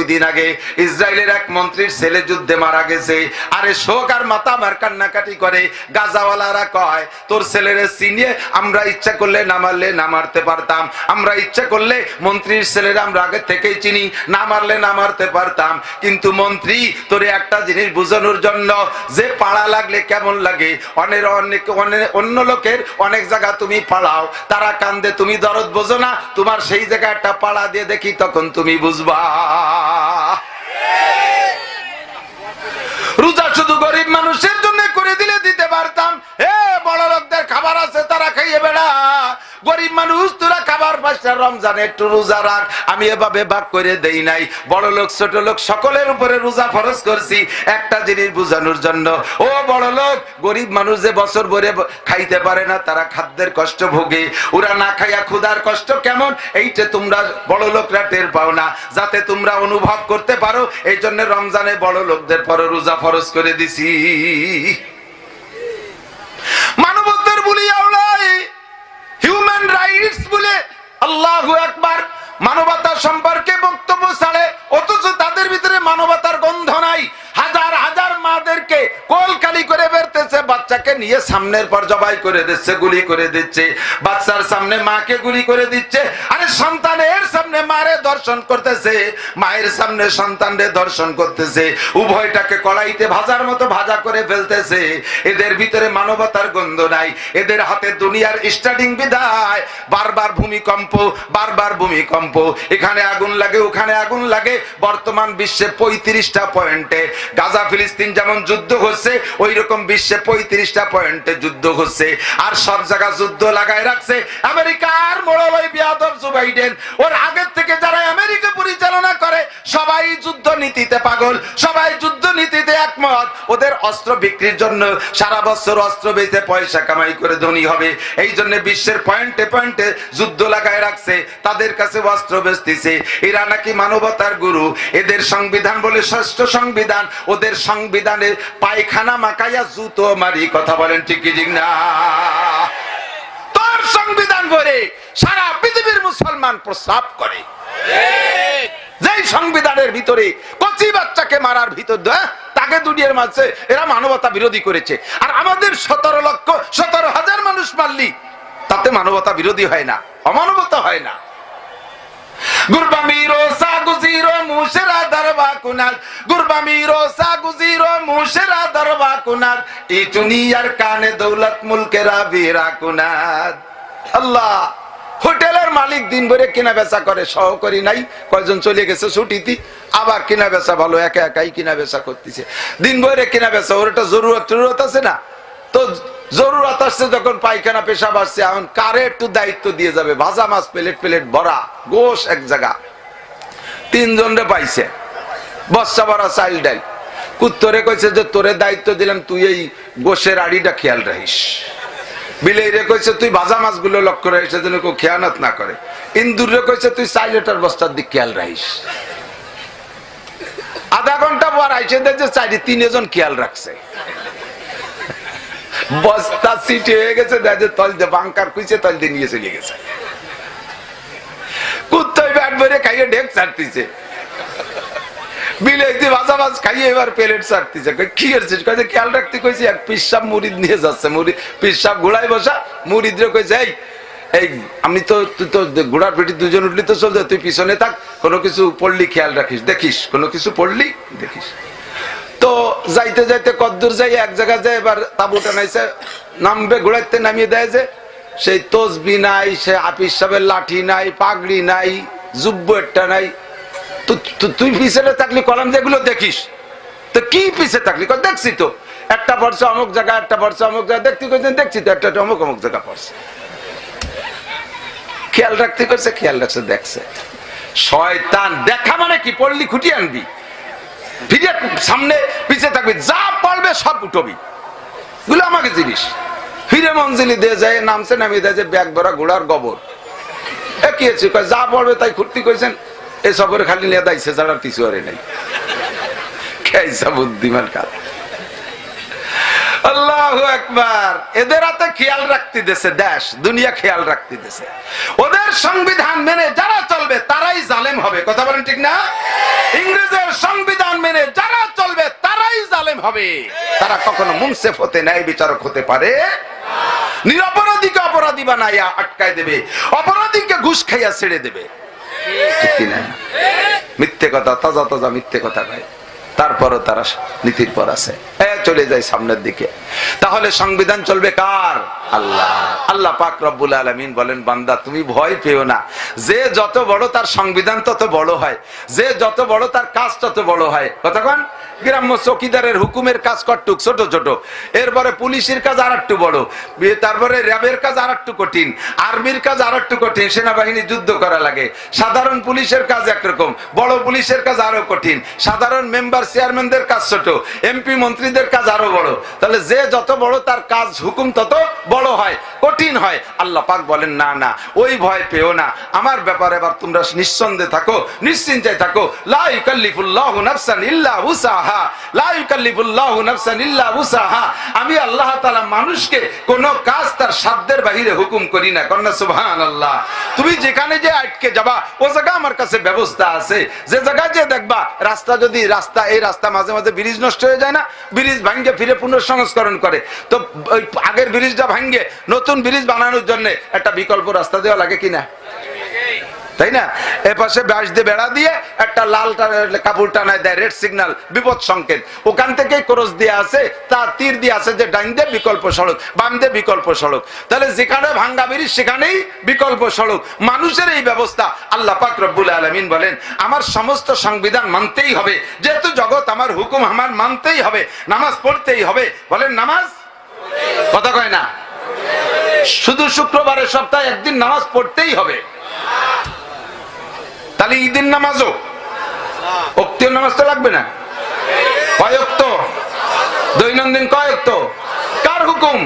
দিন আগে ইসরায়েলের এক মন্ত্রীর ছেলে যুদ্ধে মারা গেছে। আরে শোক আর মাথা মার কান্নাকাটি করে। গাজাওয়ালারা কয় তোর ছেলেরে চিনিয়ে আমরা ইচ্ছা করলে না মারলে না মারতে পারতাম, আমরা ইচ্ছা করলে মন্ত্রীর ছেলেরা আমরা আগে থেকেই চিনি, না মারলে না মারতে পারতাম। কিন্তু মন্ত্রী তোরে একটা জিনিস বোঝানোর জন্য, যে পাড়া লাগলে কেমন লাগে, অন্য লোকের অনেক জায়গা তুমি পাড়াও, তারা কান্দে, তুমি দরদ বোঝো না, তোমার সেই জায়গায় একটা পাড়া দিয়ে দেখি, তখন তুমি বুঝবা। রোজা শুধু গরিব মানুষের জন্য করে দিলে দিতে পারতাম, বড় লোকদের খাবার আছে তারা খাইয়ে বেড়া, গরিব মানুষ তোরা খাবার পাঁচটা রমজানে একটু রোজা রাখ। আমি এভাবে ভাগ করে দেই নাই, বড় লোক ছোট লোক সকলের উপরে রোজা ফরজ করছি একটা জিনিস বোঝানোর জন্য। ও বড় লোক, গরিব মানুষ যে বছর ভরে খাইতে পারে না, তারা খাদ্যের কষ্ট ভোগে, ওরা না খাইয়া ক্ষুধার কষ্ট কেমন, এইটা তোমরা বড় লোকরা টের পাও না, যাতে তোমরা অনুভব করতে পারো। এই জন্য রমজানে বড় লোকদের পরে রোজা ফরজ করে দিছি। মানবতার বলি আওলাই, হিউম্যান রাইটস বলে আল্লাহু আকবার, মানবতা সম্পর্কে বক্তব্য ছাড়ে, অথচ তাদের ভিতরে মানবতার গন্ধ নাই। হাজার হাজার মাদেরকে কোলকালি করে বেরতেছে, বাচ্চাকে নিয়ে সামনের পর জবাই করে দিচ্ছে, গুলি করে দিচ্ছে, বাচ্চার সামনে মাকে গুলি করে দিচ্ছে। আরে সন্তানের সামনে মারে দর্শন করতেছে, মায়ের সামনে সন্তানরে দর্শন করতেছে, উভয়টাকে কড়াইতে ভাজার মতো ভাজা করে ফেলতেছে। এদের ভিতরে মানবতার গন্ধ নাই, এদের হাতে দুনিয়ার স্টার্টিং বিদায়। বারবার ভূমিকম্প, বারবার ভূমিকম্প, এখানে আগুন লাগে ওখানে আগুন লাগে। বর্তমান বিশ্বে 35টা পয়েন্টে, গাজা ফিলিস্তিন যেমন যুদ্ধ হচ্ছে, ওই রকম বিশ্বে 35টা পয়েন্টে যুদ্ধ হচ্ছে, আর সব জায়গা যুদ্ধ লাগায় রাখছে আমেরিকার মোড়লই বিয়াদব জো বাইডেন। ওর আগের থেকে যারা আমেরিকা পরিচালনা করে সবাই যুদ্ধ নীতিতে পাগল, সবাই যুদ্ধ নীতিতে একমত। ওদের অস্ত্র বিক্রির জন্য সারা বছর অস্ত্র বেচে পয়সা কামাই করে ধনী হবে, এই জন্য বিশ্বের পয়েন্টে পয়েন্টে যুদ্ধ লাগায় রাখছে, তাদের কাছে অস্ত্র বেচতেছে। এরা নাকি মানবতার গুরু, এদের সংবিধান বলে শ্রেষ্ঠ সংবিধান, ওদের সংবিধানে পায়খানা মাখাইয়া জুতো মারি। কথা বলেন ঠিক কি ঠিক না? তোর সংবিধান বলে সারা পৃথিবীর মুসলমান প্রস্রাব করে, যেই সংবিধানের ভিতরে কচি বাচ্চাকে মারার ভিতর তাকে দুনিয়ার মাঝে এরা মানবতা বিরোধী করেছে। আর আমাদের 17,000 মানুষ মারলি তাতে মানবতা বিরোধী হয় না, অমানবতা হয় না। গুরবামিরো সাগুজিরো মুশরা দরবা কুনাল, গুরবামিরো সাগুজিরো মুশরা দরবা কুনাল, এই দুনিয়ার কানে দৌলত মুলকেরা বিরা কুনাল। আল্লাহ হোটেলের মালিক দিন ভরে কিনা বেচা করে, সহকারী নাই, কয়জন চলে গেছে ছুটিতে, আবার কিনা বেচা ভালো, একা একাই কিনা বেচা করতেছে, দিন ভরে কিনা বেচা। ওর একটা জরুরত আছে না, তো জরুরত আসছে যখন, পায়খানা পেশাব আসছে, এখন কারে একটু দায়িত্ব দিয়ে যাবে? ভাজা মাছ প্লেট ভরা, গোশ এক জায়গা, 3 জনরে পাইছে, বস্তা ভরা চাইল ডাইল। কুত্তরে কইছে যে তোরে দায়িত্ব দিলাম, তুই এই গোশের আড়িটা খেয়াল রাখিস। বিলেইরে কইছে তুই ভাজা মাছগুলো লক্ষ্য রাখিস যেন কেউ খেয়ানত না করে। ইন্দুরে কইছে তুই চাইলেটার বস্তার দিক খেয়াল রাখিস। আধা ঘন্টা পর আইসে দেখছে 3 জন খেয়াল রাখছে, বস্তা সিটি হয়ে গেছে, দেখে তল দিয়ে বাংকার কুইছে, তল দিয়ে নিয়ে চলে গেছে। কুত্তায় ব্যাট ভরে খাইয়ে ডেক ছাড়তিছে, বিলেতি ভাজা মাছ খাইয়ে এবার প্লেট ছাড়তিছে। কি করছিস? কইছে খেয়াল রাখতে কইছি, এক পিসাব মুরিদ নিয়ে যাচ্ছে, পিসাব ঘোড়ায় বসা, মুরিদরে কইছে এই আমি তো, তুই তো ঘোড়ার পেটি 2 জন উঠলি তো চলছে, তুই পিছনে থাক, কোনো কিছু পড়লি খেয়াল রাখিস, দেখিস, কোনো কিছু পড়লি দেখিস। তো যাইতে যাইতে কদ্দুর যাই এক জায়গায় যায়, এবার তাবুটা নাইছে, নামবে, ঘোড়াইতে নামিয়ে দেয় যে সেই তসবি নাই, সে আপিস সাহেবের লাঠি নাই, পাগড়ি নাই, জুব্ব একটা নাই। তুই পিছনে থাকলি, কলাম যেগুলো দেখিস, তো কি পিছে থাকলি? দেখছি তো একটা পড়ছে অমুক জায়গা, একটা পড়ছে অমুক জায়গা, দেখছি তো একটা অমুক অমুক জায়গা পড়ছে। খেয়াল রাখতে করছে, খেয়াল রাখছে, দেখছে। শয়তান দেখা মানে কি? পড়লি খুঁটি আনবি, ফিরে সামনে পিছিয়ে থাকবি, যা পড়বে সব উঠবি, গুলো আমাকে জিনিস। ফিরে মঞ্জিলি দিয়ে যায়, নামছে, নামিয়ে দেয় যে ব্যাগ ভরা ঘোড়ার গোবর। কি হয়েছে? যা পড়বে তাই খুঁড়তি কইছেন, এ সফরে খালি নিয়ে দাইছে, যারা কিছু আরে নাই। খেয়েছা বুদ্ধিমান কাজ। আল্লাহু আকবার। এদের হাতে খেয়াল রাখতে দেশে, দেশ দুনিয়া খেয়াল রাখতে দেশে। ওদের সংবিধান মেনে যারা চলবে তারাই জালেম হবে। কথা বলেন ঠিক না? ইংরেজের সংবিধান মেনে যারা চলবে তারাই জালেম হবে। তারা কখনো মুনসিফ হতে, ন্যায় বিচারক হতে পারে না। নিরপরাধীকে অপরাধী বানাইয়া আটকায় দেবে, অপরাধীকে ঘুষ খাইয়া ছেড়ে দেবে। ঠিক কিনা? মিথ্যে কথা, তাজা তাজা মিথ্যে কথা ভাই। তারপরও তারা নীতির পর আছে, চলে যায় সামনের দিকে। তাহলে সংবিধান চলবে কার? আল্লাহ। আল্লাহ পাক রব্বুল আলামিন বলেন, বান্দা তুমি ভয় পেও না, যে যত বড় তার সংবিধান তত বড় হয়, যে যত বড় তার কাজ তত বড় হয়। কতক্ষণ? গ্রাম্য চৌকিদারের হুকুমের কাজ কটুক ছোট ছোট, এরপরে পুলিশের কাজ আর একটু বড়, তারপরে র্যাবের কাজ আর একটু কঠিন, আর্মির কাজ আর একটু কঠিন, সেনাবাহিনী যুদ্ধ করা লাগে। সাধারণ পুলিশের কাজ একরকম, বড় পুলিশের কাজ আরো কঠিন, সাধারণ মেম্বার চেয়ারম্যানদের কাজ ছোট, এমপি মন্ত্রীদের কাজ আরো বড়। তাহলে যে যত বড় তার কাজ হুকুম তত বড় হয়, কঠিন হয়। আল্লাহ পাক বলেন, না না ওই ভয় পেও না, আমার ব্যাপারে এবার তোমরা নিঃসন্দেহে থাকো, নিশ্চিন্তে থাকো। লা ইউকাল্লিফুল্লাহু নাফসান ইল্লা উসাহা, লা ইউকাল্লিফুল্লাহু নাফসান ইল্লা উসাহা। আমি আল্লাহ তাআলা মানুষকে কোন কাজ তার সাধ্যের বাহিরে হুকুম করি না। কন্যা সুবহানাল্লাহ। তুমি যেখানে যে আটকে যাবা ও জায়গা আমার কাছে ব্যবস্থা আছে। যে জায়গায় যে দেখবা রাস্তা, যদি রাস্তা, এই রাস্তা মাঝে মাঝে ব্রিজ নষ্ট হয়ে যায় না, ব্রিজ ভাঙ্গে ফিরে পুনঃসংস্করণ করে, তো ওই আগের ব্রিজটা ভাঙ্গে নতুন ব্রিজ বানানোর জন্য একটা বিকল্প রাস্তা দেওয়া লাগে কিনা? তাই না? এপাশে বাঁশ দিয়ে বেড়া দিয়ে একটা লাল কাপড় টানায় দেয়, রেড সিগন্যাল, বিপদ সংকেত। ওখান থেকে ক্রস দিয়ে আছে, তা তীর দিয়ে আছে যে ডাইন দিয়ে বিকল্প সড়ক, বাম দিয়ে বিকল্প সড়ক। তাহলে যেখানে ভাঙ্গা ব্রিজ সেখানেই বিকল্প সড়ক। মানুষের এই ব্যবস্থা। আল্লাহ পাক রব্বুল আলামিন বলেন, আমার সমস্ত সংবিধান মানতেই হবে, যেহেতু জগৎ আমার, হুকুম আমার, মানতেই হবে, নামাজ পড়তেই হবে। বলেন নামাজ কথা কয় না? শুধু শুক্রবারে সপ্তাহে একদিন নামাজ পড়তেই হবে। তাহলে ঈদের নামাজও ওক্তীয় নামাজ তো লাগবে না? কয় ওক্ত? দৈনন্দিন কয় ওক্ত? কার হুকুম?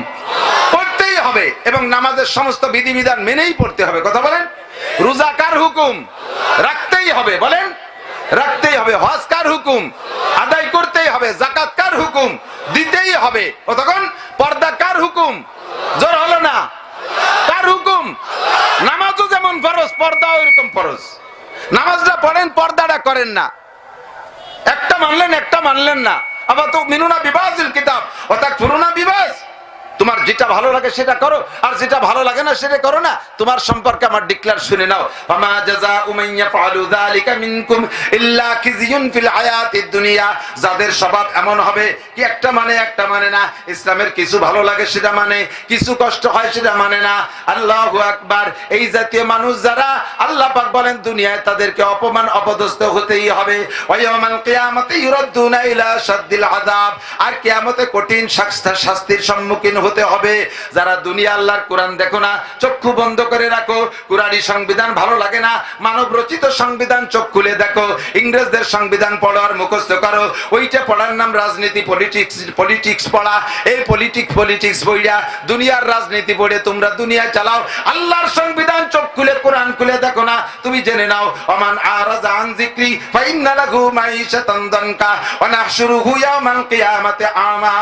পড়তেই হবে, এবং নামাজের সমস্ত বিধিবিধান মেনেই পড়তে হবে। কথা বলেন। রোজা কার হুকুম? রাখতেই হবে। বলেন, রাখতেই হবে। হজ কার হুকুম? আদায় করতেই হবে। যাকাত কার হুকুম? দিতেই হবে। কতক্ষণ? পর্দা কার হুকুম? জোর হলো না? কার হুকুম? নামাজও যেমন ফরজ, পর্দাও এরকম ফরজ। নামাজটা পড়েন, পর্দাটা করেন না। একটা মানলেন, একটা মানলেন না। আবার তো মিনুনা বিবাজিল কিতাব অর্থাৎ ফুরুনা বিবাজ। তোমার যেটা ভালো লাগে সেটা করো, আর যেটা ভালো লাগে না সেটা করো না। তোমার সম্পর্কে আমার ডিক্লেয়ার শুনে নাও। ফামা জাযাউ মান ইয়াফআলু যালিকা মিনকুম ইল্লা খিজিয়ুন ফিল হায়াতিদ দুনিয়া। যাদের স্বভাব এমন হবে কি একটা মানে একটা মানে না, ইসলামের কিছু ভালো লাগে সেটা মানে, কিছু কষ্ট হয় সেটা মানে না। আল্লাহু আকবার। এই জাতীয় মানুষ যারা, আল্লাহ পাক বলেন দুনিয়ায় তাদেরকে অপমান অপদস্থ হতেই হবে। ওয়া ইয়াউমাল কিয়ামাতি ইউরাদ্দুনা ইলা শাদ্দিল আযাব। আর কিয়ামতে কঠিন শাস্তির সম্মুখীন হতে হবে। যারা দুনিয়া আল্লাহর কোরআন দেখো না, চক্ষু বন্ধ করে রাখো। কোরআনী সংবিধান ভালো লাগে না, মানব রচিত সংবিধান চোখ খুলে দেখো। ইংরেজদের সংবিধান পড়ো আর মুখস্থ করো। ওইটা পড়ার নাম রাজনীতি, পলিটিক্স পড়া। এই পলিটিক্স বইয়া দুনিয়ার রাজনীতি পড়ে তোমরা দুনিয়া চালাও। আল্লাহর সংবিধান চোখ খুলে কোরআন খুলে দেখো না, তুমি জেনে নাও ওমান আরাযা আন যিকরি ফাইন্না লাহু মাঈশাতান দানকা ওয়া নাহশুরুহু ইয়াওমাল কিয়ামাতি আমা।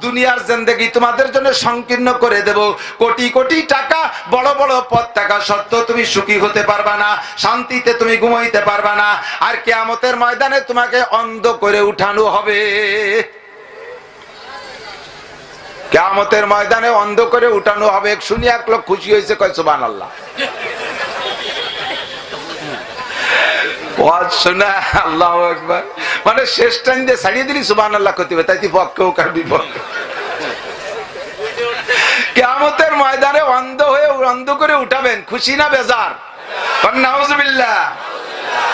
দুনিয়ার জিন্দেগি তোমাদের জন্য সংকীর্ণ করে দেব। কোটি কোটি টাকা, বড় বড় পদ টাকা সত্ত্বেও তুমি সুখী হতে পারবা না, শান্তিতে তুমি ঘুমাইতে পারবা না। আর কিয়ামতের ময়দানে তোমাকে অন্ধ করে উঠানো হবে। কিয়ামতের ময়দানে অন্ধ করে উঠানো হবে। শুনি এক লোক খুশি হয়েছে, কয় সুবহানাল্লাহ। ওয়াজ শোনা, আল্লাহু আকবার, মানে শেষ টাইম দিয়ে ছাড়িয়ে দিলি সুবহানাল্লাহ করতে হবে, তাই পক্ষে হোক আর বিপক্ষে। কিয়ামতের ময়দানে অন্ধ হয়ে অন্ধ করে উঠাবেন, খুশি না বেজার? নাউজুবিল্লাহ।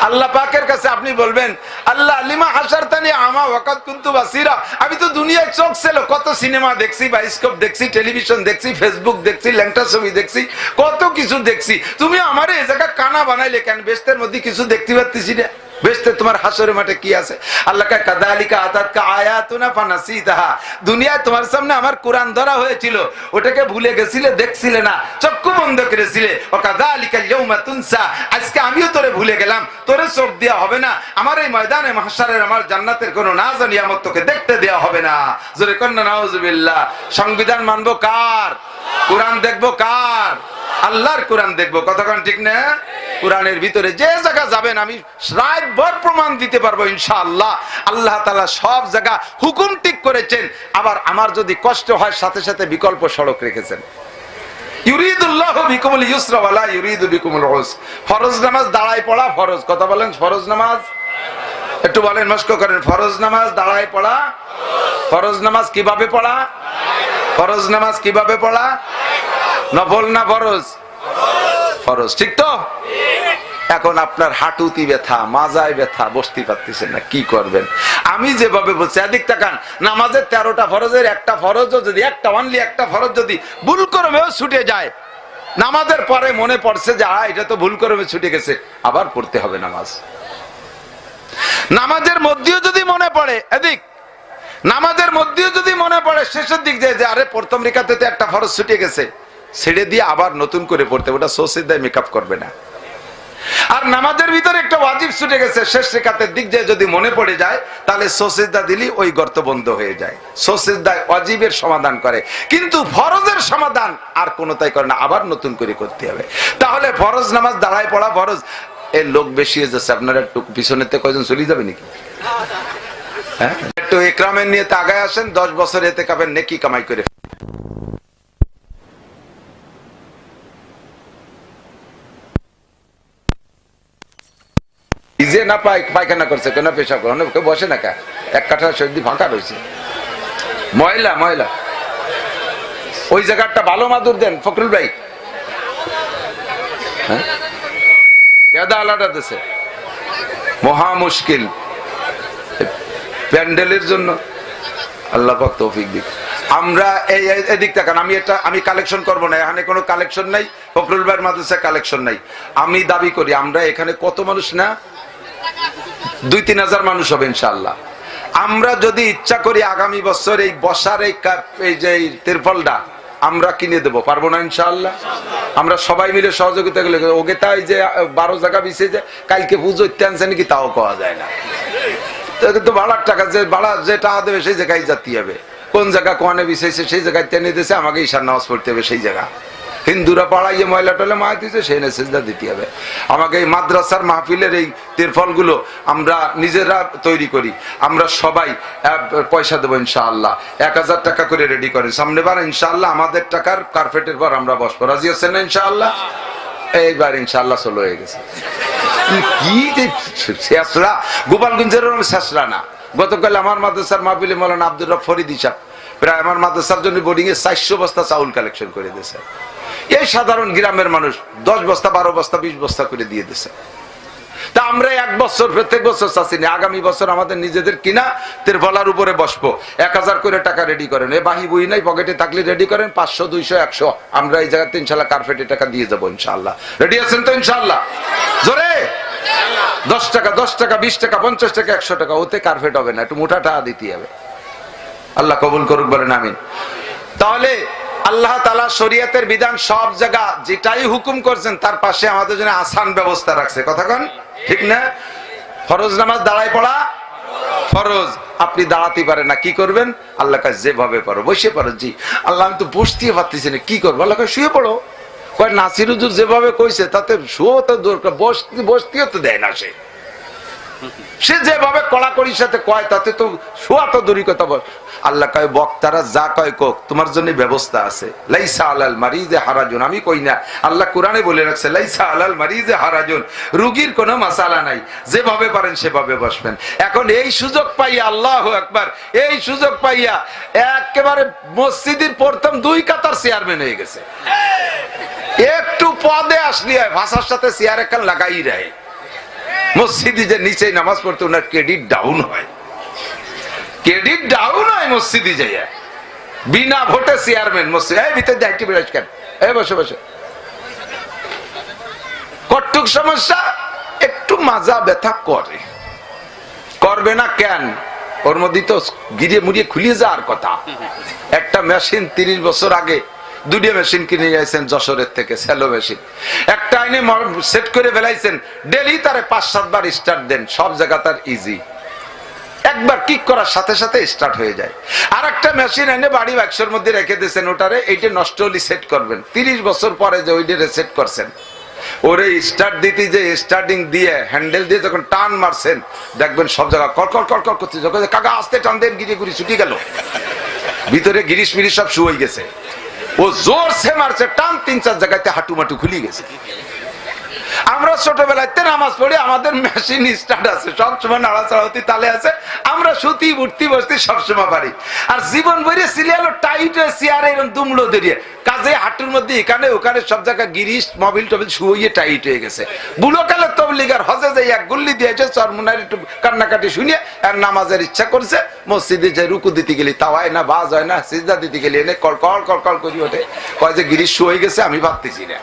আল্লাহ পাকের কাছে আপনি বলবেন, আল্লাহ লিমা হাসারতানি আমা ওয়াকাদ কুনতু বাসীরা। আমি তো দুনিয়ায় চোখ ছিল, কত সিনেমা দেখছি, বায়োস্কোপ দেখছি, টেলিভিশন দেখছি, ফেসবুক দেখছি, ল্যাংটা ছবি দেখছি, কত কিছু দেখছি। তুমি আমারে এই জায়গা কানা বানাইলে কেন? বেহেশতের মধ্যে কিছু দেখতে পাচ্ছি না। বেহেশতে তোমার হাসরের মাঠে কি আছে? আল্লাহ কা কাযালিকা আতাতকা আয়াতুনা ফানাসিতাহা। দুনিয়ায় তোমার সামনে আমার কোরআন ধরা হয়েছিল, ওটাকে ভুলে গেছিলে, দেখছিলে না, চক্ষু বন্ধ করেছিলে। ও কাযালিকা ইয়াউমা তুনসা। আজকে আমিও তোরে ভুলে গেলাম, তোরে চোখ দেয়া হবে না। আমার এই ময়দানে মাহশারের আমার জান্নাতের কোনো নাজ নিয়ামত তোকে দেখতে দেয়া হবে না। জোরে কন্না নাউজুবিল্লাহ। সংবিধান মানবো কার? কোরআন দেখবো কার? আল্লাহর কোরআন দেখবো। কতক্ষণ ঠিক না? কোরআনের ভিতরে যে জায়গা যাবেন আমি রাত ভর প্রমাণ দিতে পারবো ইনশাআল্লাহ। আল্লাহ তাআলা সব জায়গা হুকুম ঠিক করেছেন। আবার আমার যদি কষ্ট হয়, সাথে সাথে বিকল্প সড়ক রেখেছেন। ইউরিদুল্লাহু বিকুমুল ইউসরা ওয়া লা ইউরিদু বিকুমুল উসর। ফরজ নামাজ দাঁড়ায় পড়া ফরজ। কথা বলেন, ফরজ নামাজ একটু বলেন, মস্ক করেন। ফরজ নামাজ দাঁড়ায় পড়া ফরজ। নামাজ কিভাবে পড়া? ফরজ নামাজ কিভাবে পড়া? নফল না ফরজ? ফরজ। ঠিক তো? এখন আপনার হাঁটুতি ব্যথা, মাজায় ব্যথা, বসতে পারতেছেন না, কি করবেন? আমি যেভাবে বলছি, এদিক তাকান। নামাজের 13টা ফরজের একটা ফরজ যদি, একটা ফরজ যদি ভুল করেও ছুটে যায়, নামাজের পরে মনে পড়ছে যে এটা তো ভুল করে ছুটে গেছে, আবার পড়তে হবে নামাজ। নামাজের মধ্যেও যদি মনে পড়ে, নামাজের মধ্যেও যদি মনে পড়ে শেষের দিক যে আরে প্রথম রেখাতে তো একটা ফরজ ছুটে গেছে, ছেড়ে দিয়ে আবার নতুন করে পড়তে, ওটা সোসিদায় মেকআপ করবে না। আর নামাজের ভিতরে একটা ওয়াজিব ছুটে গেছে, শেষ রেখাতের দিক দিয়ে যদি মনে পড়ে যায়, তাহলে সোসিদা দিলি ওই গর্ত বন্ধ হয়ে যায়। সোসিদায় ওয়াজিবের সমাধান করে, কিন্তু ফরজের সমাধান আর কোনো তাই করে না, আবার নতুন করে করতে হবে। তাহলে ফরজ নামাজ দাঁড়ায় পড়া ফরজ। এর লোক বেশি হয়ে যাচ্ছে, আপনারা একটু পিছনেতে কয়জন চলে যাবে নাকি? হ্যাঁ, একটু ইকরামের নিয়ে আগায় আসেন। 10 বছর এতে কাবেন, নেকি কামাই করে। যে না পায়খানা করছে, কেন পেশা করে কেউ বসে না, কা এক কাঠা সর্দি ফাঁকা রয়েছে, ময়লা ময়লা। ওই জায়গাটা ভালো মাদুর দেন ফখরুল ভাই। হ্যাঁ, কেদা আলাদা দেশে মহা মুশকিল প্যান্ডেলের জন্য। আল্লাহ পাক তৌফিক দিক। আমরা এই এদিক তাকান, আমি কালেকশন করব না, এখানে কোনো কালেকশন নাই, ফখরুল ভাইয়ের মাদ্রাসায় কালেকশন নাই। আমি দাবি করি আমরা এখানে কত মানুষ না, 2-3 হাজার মানুষ হবে ইনশাআল্লাহ। আমরা যদি ইচ্ছা করি আগামী বছর এই বসার এই যে তিরপলটা আমরা কিনে দেবো, পারবো না ইনশাআল্লাহ? আমরা সবাই মিলে সহযোগিতা করলে, ওকে তাই যে 12 জায়গা বিছে যে কালকে পুজো ইত্যানছে নাকি তাও পাওয়া যায় না। কিন্তু ভাড়ার টাকা যে ভাড়া যে টাকা দেবে সেই জায়গায় যেতে হবে, কোন জায়গা কোয়ানে বিছাইছে সেই জায়গায় টেনে দিয়েছে, আমাকে ঈশার নামাজ পড়তে হবে সেই জায়গা। হিন্দুরা পাড়াইয়ে ময়লা টয়লা মায় দিয়েছে সেই সেজদা দিতে হবে। আমাকে এই মাদ্রাসার মাহফিলের এই তিরফল গুলো আমরা নিজেরা তৈরি করি, আমরা সবাই পয়সা দেবো ইনশাআল্লাহ। 1000 টাকা করে রেডি করি, সামনেবার ইনশাআল্লাহ আমাদের টাকার কার্পেটের পর আমরা বসবো, রাজি আছেন না ইনশাআল্লাহ? এইবার ইনশাআল্লাহ চলো হয়ে গেছে। কি শেষরা গোপালগঞ্জের শেষরা না, গতকাল আমার মাদ্রাসার মাহফিলে মৌলানা আব্দুর রব ফরিদি সাহেব প্রায় আমার মাদ্রাসার জন্য বোর্ডিং এ 400 বস্তা চাউল কালেকশন করে দিয়েছে। এই সাধারণ গ্রামের মানুষ 10 বস্তা 12 বস্তা 20 বস্তা করে দিয়ে দিয়েছে। তা আমরা এক বছর প্রত্যেক বছর চাচ্ছি না, আগামী বছর আমাদের নিজেদের কিনা তিরপলার উপরে বসবো। 1000 করে টাকা রেডি করেন, এ বাহি বই নাই, পকেটে থাকলে রেডি করেন, 500 200 100 আমরা এই জায়গাতে ইনশাআল্লাহ কার্পেটে টাকা দিয়ে যাবো ইনশাআল্লাহ। রেডি আছেন তো ইনশাআল্লাহ? জোরে 10 টাকা 10 টাকা 20 টাকা 50 টাকা 100 টাকা, ওতে কার্পেট হবে না, একটু মোটা টাকা দিতে হবে। আল্লাহ কবুল করুক, বলেন আমিন। তাহলে আল্লাহ তাআলা শরীয়তের বিধান সব জায়গা যেটাই হুকুম করছেন তার পাশে আমাদের জন্য আসান ব্যবস্থা রাখছে, কথা কন ঠিক না? ফরজ নামাজ দাঁড়ায় পড়া ফরজ, আপনি দাঁড়াতে পারেন না, কি করবেন? আল্লাহ কাছে যেভাবে পারো বসে পারো। জি আল্লাহ আমি তো বসতেই পারতেছি না, কি করবো? আল্লাহ কাছে শুয়ে পড়ো। কয় নাসির হুজুর যেভাবে কইছে তাতে শুয়েও তো দরকার, বসতেও তো দেয় না, সে যেভাবে কড়াকড়ির সাথে কয় তাতে তো শোয়া তো দূরই কথা। বল আল্লাহ কয় বক্তারা যা কয় কোক, তোমার জন্য ব্যবস্থা আছে। লাইসা আলাল মারিজে হারাজুন, আমি কই না, আল্লাহ কোরআনে বলে রাখছে লাইসা আলাল মারিজে হারাজুন, রোগীর কোনো মাসালা নাই, যেভাবে পারেন সেভাবে বসবেন। এখন এই সুযোগ পাইয়া, আল্লাহু আকবার, এই সুযোগ পাইয়া একেবারে মসজিদের প্রথম 2 কাতার চেয়ারম্যান হয়ে গেছে। একটু পদে আসলি হয় ভাষার সাথে চেয়ার একখান লাগাই রায়, মসজিদে যে নিচে নামাজ পড়তে ওনার ক্রেডিট ডাউন হয়, ক্রেডিট ডাউন হয় মসজিদে যাইয়া, বিনা ভোটে চেয়ারম্যান মসজিদ। এই ভিতরে যাইতে বেরাজ কেন, এই বসে বসে কটুক সমস্যা, একটু মাজা ব্যথা করবে না কেন? ওর মধ্যে তো গিরিয়ে মুড়িয়ে খুলিয়ে যাওয়ার কথা। একটা মেশিন 30 বছর আগে 2টা মেশিন কিনে যাইছেন যশোরের থেকে, সেলো মেশিন। একটা আইনে সেট করে ফেলাইছেন, ডেলি তারে 5-7 বার স্টার্ট দেন, সব জায়গা তার ইজি, একবার কিক করার সাথে সাথে স্টার্ট হয়ে যায়। আর একটা মেশিন এনে বাড়ি বাক্সের মধ্যে রেখে দিয়েছেন, ওটারে এইটা নষ্ট হলে সেট করবেন। 30 বছর পরে যে ওইটা সেট করছেন, ওরে স্টার্ট দিতে যে স্টার্টিং দিয়ে হ্যান্ডেল দিয়ে যখন টান মারছেন দেখবেন সব জায়গা কলকল কলকল করতে, যখন কাকা আস্তে টান দেন গিরে গুড়ি ছুটি গেল, ভিতরে গিরিশ মিরিশ সব শুয়ে গেছে। ও জোর সে মারছে টান, 3-4 জায়গাতে হাঁটু মাটু খুলি গেছে। আমরা ছোটবেলায় নামাজ পড়ি, আমাদের মেশিন স্টার্ট আছে, সবসময় নাড়াচাড়া হতে তালে আছে, আমরা সুতি উঠতি বসতি সবসময় পারি। আর জীবন ভরে সিরিয়ালো টাইট হয়ে চেয়ারে এরকম দুমলো দেরিয়ে কাজে হাঁটুর মধ্যে এখানে ওখানে সব জায়গায় গিরিশ মোবিল টোবিল শুয়ে টাইট হয়ে গেছে। বুড়ো কালে তবলিগার হজে যাই এক গুল্লি দিয়েছে, চরমুনার একটু কান্নাকাটি শুনিয়ে আর নামাজের ইচ্ছা করছে, মসজিদে যে রুকু দিতে গেলি তাও হয় না, বাজ হয় না, সিজদা দিতে গেলি এনে কলকল কলকল করি ওঠে, কয় যে গিরিশ শুয়ে গেছে, আমি ভাবতেছি না।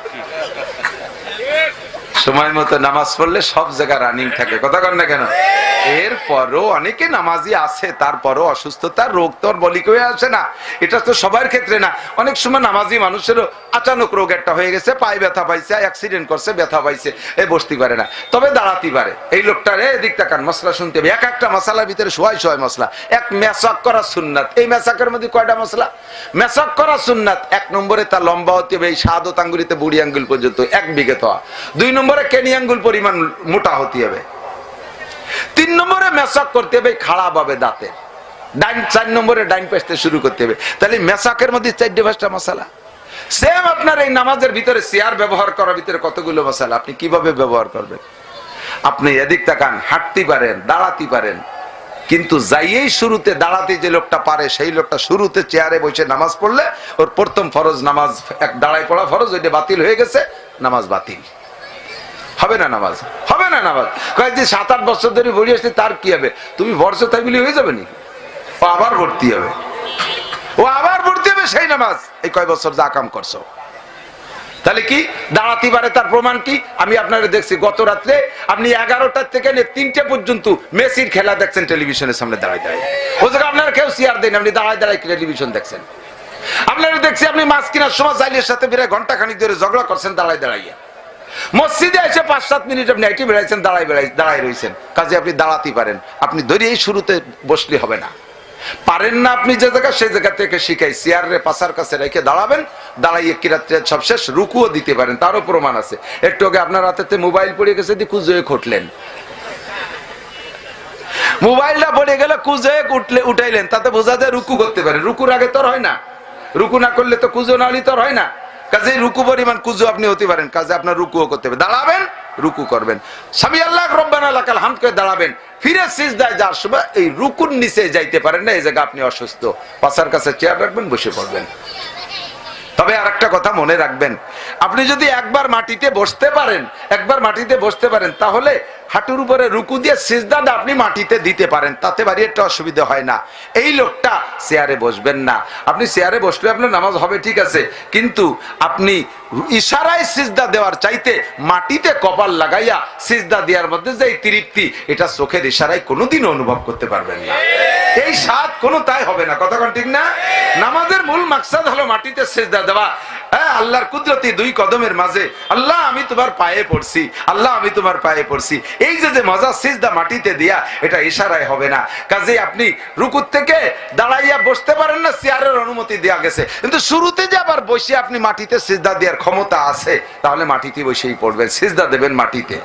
সময় মতো নামাজ পড়লে সব জায়গা রানিং থাকে, কথা কন না কেন? এরপরও অনেকে নামাজি আছে, তারপরও অসুস্থতার রোগ তো বলি হয়ে আসে না, এটা তো সবার ক্ষেত্রে না। অনেক সময় নামাজি মানুষেরও আচানক রোগ একটা হয়ে গেছে, পায়ে ব্যথা পাইছে, অ্যাক্সিডেন্ট করছে, ব্যথা পাইছে, বসতে পারে না, তবে দাঁড়াতে পারে। এই লোকটার এদিক তাকান, মশলা শুনতে হবে, এক একটা মশলার ভিতরে সোয়াই মশলা। এক মেসাক করা সুন্নাত, এই মেসাকের মধ্যে কয়টা মশলা? মেসাক করা সুন্নাত। 1 নম্বরে তার লম্বা হতে হবে এই শাহাদত আঙ্গুলিতে বুড়ি আঙ্গুল পর্যন্ত 1 বিঘে হওয়া। 2 নম্বরে কেনি আঙ্গুল পরিমাণ মোটা হতে হবে। 3 নম্বরে মেসাক করতে হবে খাড়া ভাবে দাঁতে। 4 নম্বরে ডাইন পাশে শুরু করতে হবে। তাহলে মেসাকের মধ্যে 4-5টা মশলা। সেম আপনার এই নামাজের ভিতরে চেয়ার ব্যবহার করার ভিতরে কতগুলো মশলা, আপনি কিভাবে ব্যবহার করবেন? আপনি এদিক তাকান, হাঁটতে পারেন, দাঁড়াতে পারেন, কিন্তু যাইয়েই শুরুতে দাঁড়াতে যে লোকটা পারে সেই লোকটা শুরুতে চেয়ারে বসে নামাজ পড়লে ওর প্রথম ফরজ নামাজ, এক দাঁড়ায় পড়া ফরজ, ওইটা বাতিল হয়ে গেছে, নামাজ বাতিল হবে না, নামাজ হবে না। নামাজ কয় যে 7-8 বছর ধরে ভরি আসছে, তার কি হবে? তুমি বর্ষ তাইবিলি হয়ে যাবে নি, ও আবার ভর্তি হবে, ও আবার সেই নামাজ এই কয় বছর যা কাম করছো। তাহলে কি দাঁড়াতে পারে তার প্রমাণ কি? আমি আপনারা দেখছি গত রাত্রে আপনি 11টা থেকে 3টে পর্যন্ত মেসির খেলা দেখছেন টেলিভিশনের সামনে দাঁড়ায় দাঁড়ায়। ও জায়গায় আপনারা কেউ চেয়ার দেন, আপনি দাঁড়ায় দাঁড়ায় টেলিভিশন দেখছেন। আপনারা দেখছি আপনি মাছ কেনার সময় জাইলের সাথে বেড়ে ঘন্টা খানিক ধরে ঝগড়া করছেন দাঁড়ায় দাঁড়াইয়া। মসজিদে এসে 5-7 মিনিট আপনি আইটি বেড়াইছেন, দাঁড়ায় রয়েছেন। কাজে আপনি দাঁড়াতে পারেন, আপনি ধরেই শুরুতে বসলে হবে না। পারেন না আপনি যে জায়গা সেই জায়গা থেকে শিখাই চেয়ারে পাশার কাছে রেখে দাঁড়াবেন, দাঁড়াইয়ে কিরাত সব শেষ রুকুও দিতে পারেন, তারও প্রমাণ আছে। একটু আগে আপনার হাতে মোবাইল পড়ে গেছে, কুজয়ে খুঁটলেন, মোবাইলটা পড়ে গেলে কুজয়ে উঠাইলেন, তাতে বোঝা যায় রুকু করতে পারেন। রুকুর আগে তোর হয় না, রুকু না করলে তো কুজো না হলে তোর হয় না। কাজে রুকু পরিমাণ কুজো আপনি হতে পারেন, কাজে আপনার রুকুও করতে হবে। দাঁড়াবেন, রুকু করবেন, সামি আল্লাহ রব্বানা লাকাল হামদ করে দাঁড়াবেন। ফিরে সিজদায় যাওয়ার সময় এই রুকুর নিচে যাইতে পারেন না, এই জায়গা আপনি অসুস্থ, পাশার কাছে চেয়ার রাখবেন, বসে পড়বেন। তবে আর একটা কথা মনে রাখবেন, আপনি যদি একবার মাটিতে বসতে পারেন তাহলে হাঁটুর উপরে রুকু দিয়ে সিজদাটা আপনি মাটিতে দিতে পারেন, তাতে বাড়ি একটা অসুবিধা হয় না। এই লোকটা চেয়ারে বসবেন না। আপনি চেয়ারে বসলে আপনার নামাজ হবে ঠিক আছে, কিন্তু আপনি ইশারায় সিজদা দেওয়ার চাইতে মাটিতে কপাল লাগাইয়া সিজদা দেওয়ার মধ্যে যে তৃপ্তি, এটা চোখের ইশারায় কোনোদিনও অনুভব করতে পারবেন না। এই স্বাদ কোনো তাই হবে না। কথা কোন ঠিক না? নামাজের মূল মাকসাদ হলো মাটিতে সিজদা দেওয়া। হ্যাঁ, আল্লাহর কুদরতি দুই কদমের মাঝে, আল্লাহ আমি তোমার পায়ে পড়ছি, আল্লাহ আমি তোমার পায়ে পড়ছি, এই যে মজা সিজদা মাটিতে দিয়া, এটা ইশারায় হবে না। কাজে আপনি রুকুর থেকে দাঁড়াইয়া বসতে পারেন না, চেয়ারের অনুমতি দেওয়া গেছে, কিন্তু শুরুতে যে আবার বসে আপনি মাটিতে সিজদা দেওয়ার ক্ষমতা আছে, তাহলে মাটিতে বসেই পড়বেন, সিজদা দেবেন মাটিতে।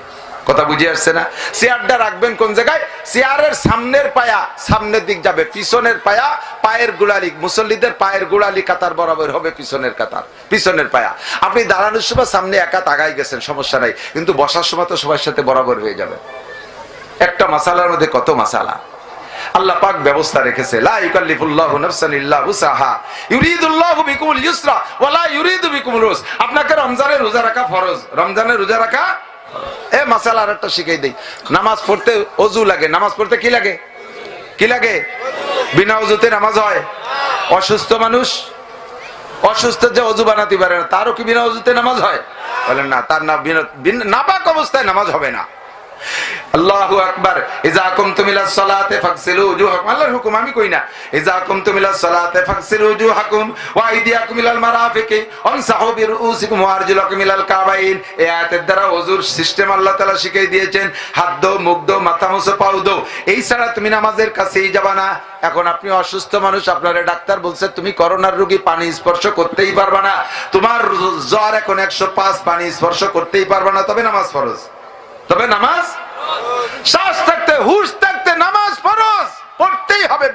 কথা বুঝে আসছে না? চেয়ারটা রাখবেন কোন জায়গায়? চেয়ারের সামনের পায়া সামনের দিক যাবে, পিছনের পায়া পায়ের গোড়ালি, মুসল্লিদের পায়ের গোড়ালি কাতার বরাবর হবে পিছনের কাতার, পিছনের পায়া। আপনি দাঁড়ানোর সময় সামনে একা তাকাই গেছেন, সমস্যা নাই, কিন্তু বসার সময় তো সবার সাথে বরাবর হয়ে যাবে। একটা মাসালার মধ্যে কত মাসালা আল্লাহ পাক ব্যবস্থা রেখেছে। লা ইউকাল্লিফুল্লাহু নাফসান ইল্লা উসাহা, ইউরিদুল্লাহু বিকুমুল ইউসরা ওয়া লা ইউরিদু বিকুমুল উস। আপনাকে রমজানের রোজা রাখা ফরজ, রমজানের রোজা রাখা মাসালা আর একটা শিখাই দেই। নামাজ পড়তে অজু লাগে, নামাজ পড়তে কি লাগে? কি লাগে? বিনা অজুতে নামাজ হয়? অসুস্থ মানুষ, অসুস্থ যে অজু বানাতে পারে না, তারও কি বিনা অজুতে নামাজ হয়? বলেন না, তার নাপাক অবস্থায় নামাজ হবে না। আল্লাহু আকবার। ইযা কুমতুম ইলাস সালাতি ফাগসিলু উজুহাকুম, আল্লাহর হুকুম, আমি কই না। ইযা কুমতুম ইলাস সালাতি ফাগসিলু উজুহাকুম ওয়া আইদিয়াকুম ইলাল মারাফিকি ওয়ামসাহু বিরুউসিকুম ওয়া আরজুলাকুম ইলাল কাবাইন। এই আয়াতের দ্বারা ওযুর সিস্টেম আল্লাহ তাআলা শিখিয়ে দিয়েছেন। হাত দাও, মুখ দাও, মাথা মুছো, পাও দাও, এই ছাড়া তুমি নামাজের কাছেই যাবা না। এখন আপনি অসুস্থ মানুষ, আপনার ডাক্তার বলছে তুমি করোনার রোগী, পানি স্পর্শ করতেই পারবা না, তোমার জ্বর এখন 105, পানি স্পর্শ করতেই পারবা না, তবে নামাজ ফরজ। তবে নামাজ শ্বাস থাকতে, হুশ থাকতে নামাজ ফরজ, পড়তেই হবে।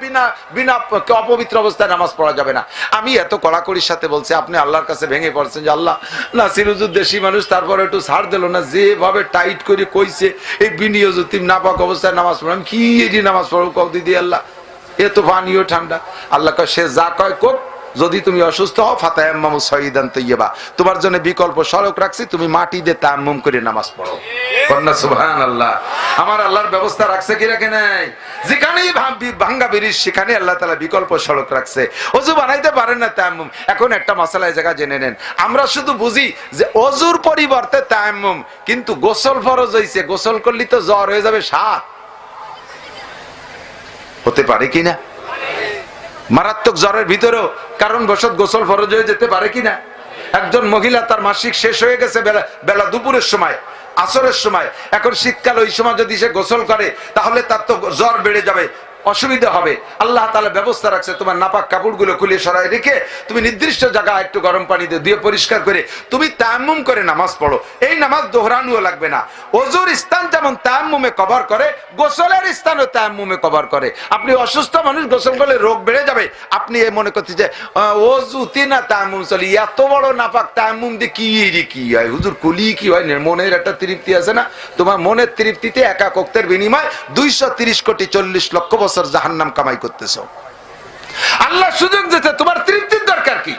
বিনা অপবিত্র অবস্থায় নামাজ পড়া যাবে না। আমি এত কড়াকড়ির সাথে বলছি, আপনি আল্লাহর কাছে ভেঙে পড়ছেন যে আল্লাহ, নাসির হুজুর দেশি মানুষ, তারপরে একটু ছাড় দিল না, যেভাবে টাইট করে কইছে এই বিনিয়োজিত নাপাক অবস্থায় নামাজ পড়ো, আমি কি এটি নামাজ পড়ো কও দিদি আল্লাহ, এ তো পানিও ঠান্ডা। আল্লাহ কয় সে যা কয় কোক, যদি তুমি অসুস্থ হও ফাতায়াম্মামু সাইয়িদান তাইয়্যিবা, তোমার জন্য বিকল্প সড়ক রাখছি, তুমি মাটি দিয়ে তায়াম্মুম করে নামাজ পড়ো। কন্যা সুবহানাল্লাহ। আমার আল্লাহর ব্যবস্থা রাখছে কি রাখে নাই? যেখানেই ভাঙ্গা ব্রিজ সেখানে আল্লাহ তাআলা বিকল্প সড়ক রাখছে। ওযু বানাইতে পারেন না, তায়াম্মুম। এখন একটা মাসালা জায়গা জেনে নেন, আমরা শুধু বুঝি যে ওযুর পরিবর্তে তায়াম্মুম, কিন্তু গোসল ফরজ হইছে, গোসল করলে তো জ্বর হয়ে যাবে 7, হতে পারে কিনা? মারাত্মক জ্বরের ভিতরেও কারণ বশত গোসল ফরজ হয়ে যেতে পারে কিনা? একজন মহিলা তার মাসিক শেষ হয়ে গেছে বেলা দুপুরের সময়, আসরের সময়, এখন শীতকাল, ওই সময় যদি সে গোসল করে তাহলে তার তো জ্বর বেড়ে যাবে, অসুবিধা হবে। আল্লাহ তাআলা ব্যবস্থা রাখছে, তোমার নাপাক কাপড়গুলো খুলে সরাই রেখে তুমি নির্দিষ্ট জায়গায় একটু গরম পানি দিয়ে পরিষ্কার করে তুমি তায়াম্মুম করে নামাজ পড়ো। এই নামাজ দোহরানোও লাগবে না। ওযুর স্থান যেমন তায়াম্মুমে কভার করে, গোসলের স্থানও তায়াম্মুমে কভার করে। আপনি অসুস্থ মানুষ, গোসল করলে রোগ বেড়ে যাবে, আপনি এ মনে করতে যে ওযুতে না তায়াম্মুম চলি, এত বড় নাপাক তায়াম্মুম দিয়ে কি হয় হুজুর, কুলি কি হয়? মনের একটা তৃপ্তি আছে না? তোমার মনের তৃপ্তিতে একা কক্তের বিনিময় 230 কোটি 40 লক্ষ বছর জাহান্নাম কামাই করতেছো। আল্লাহ সুযোগ দিতে, তোমার তৃপ্তির দরকার কি?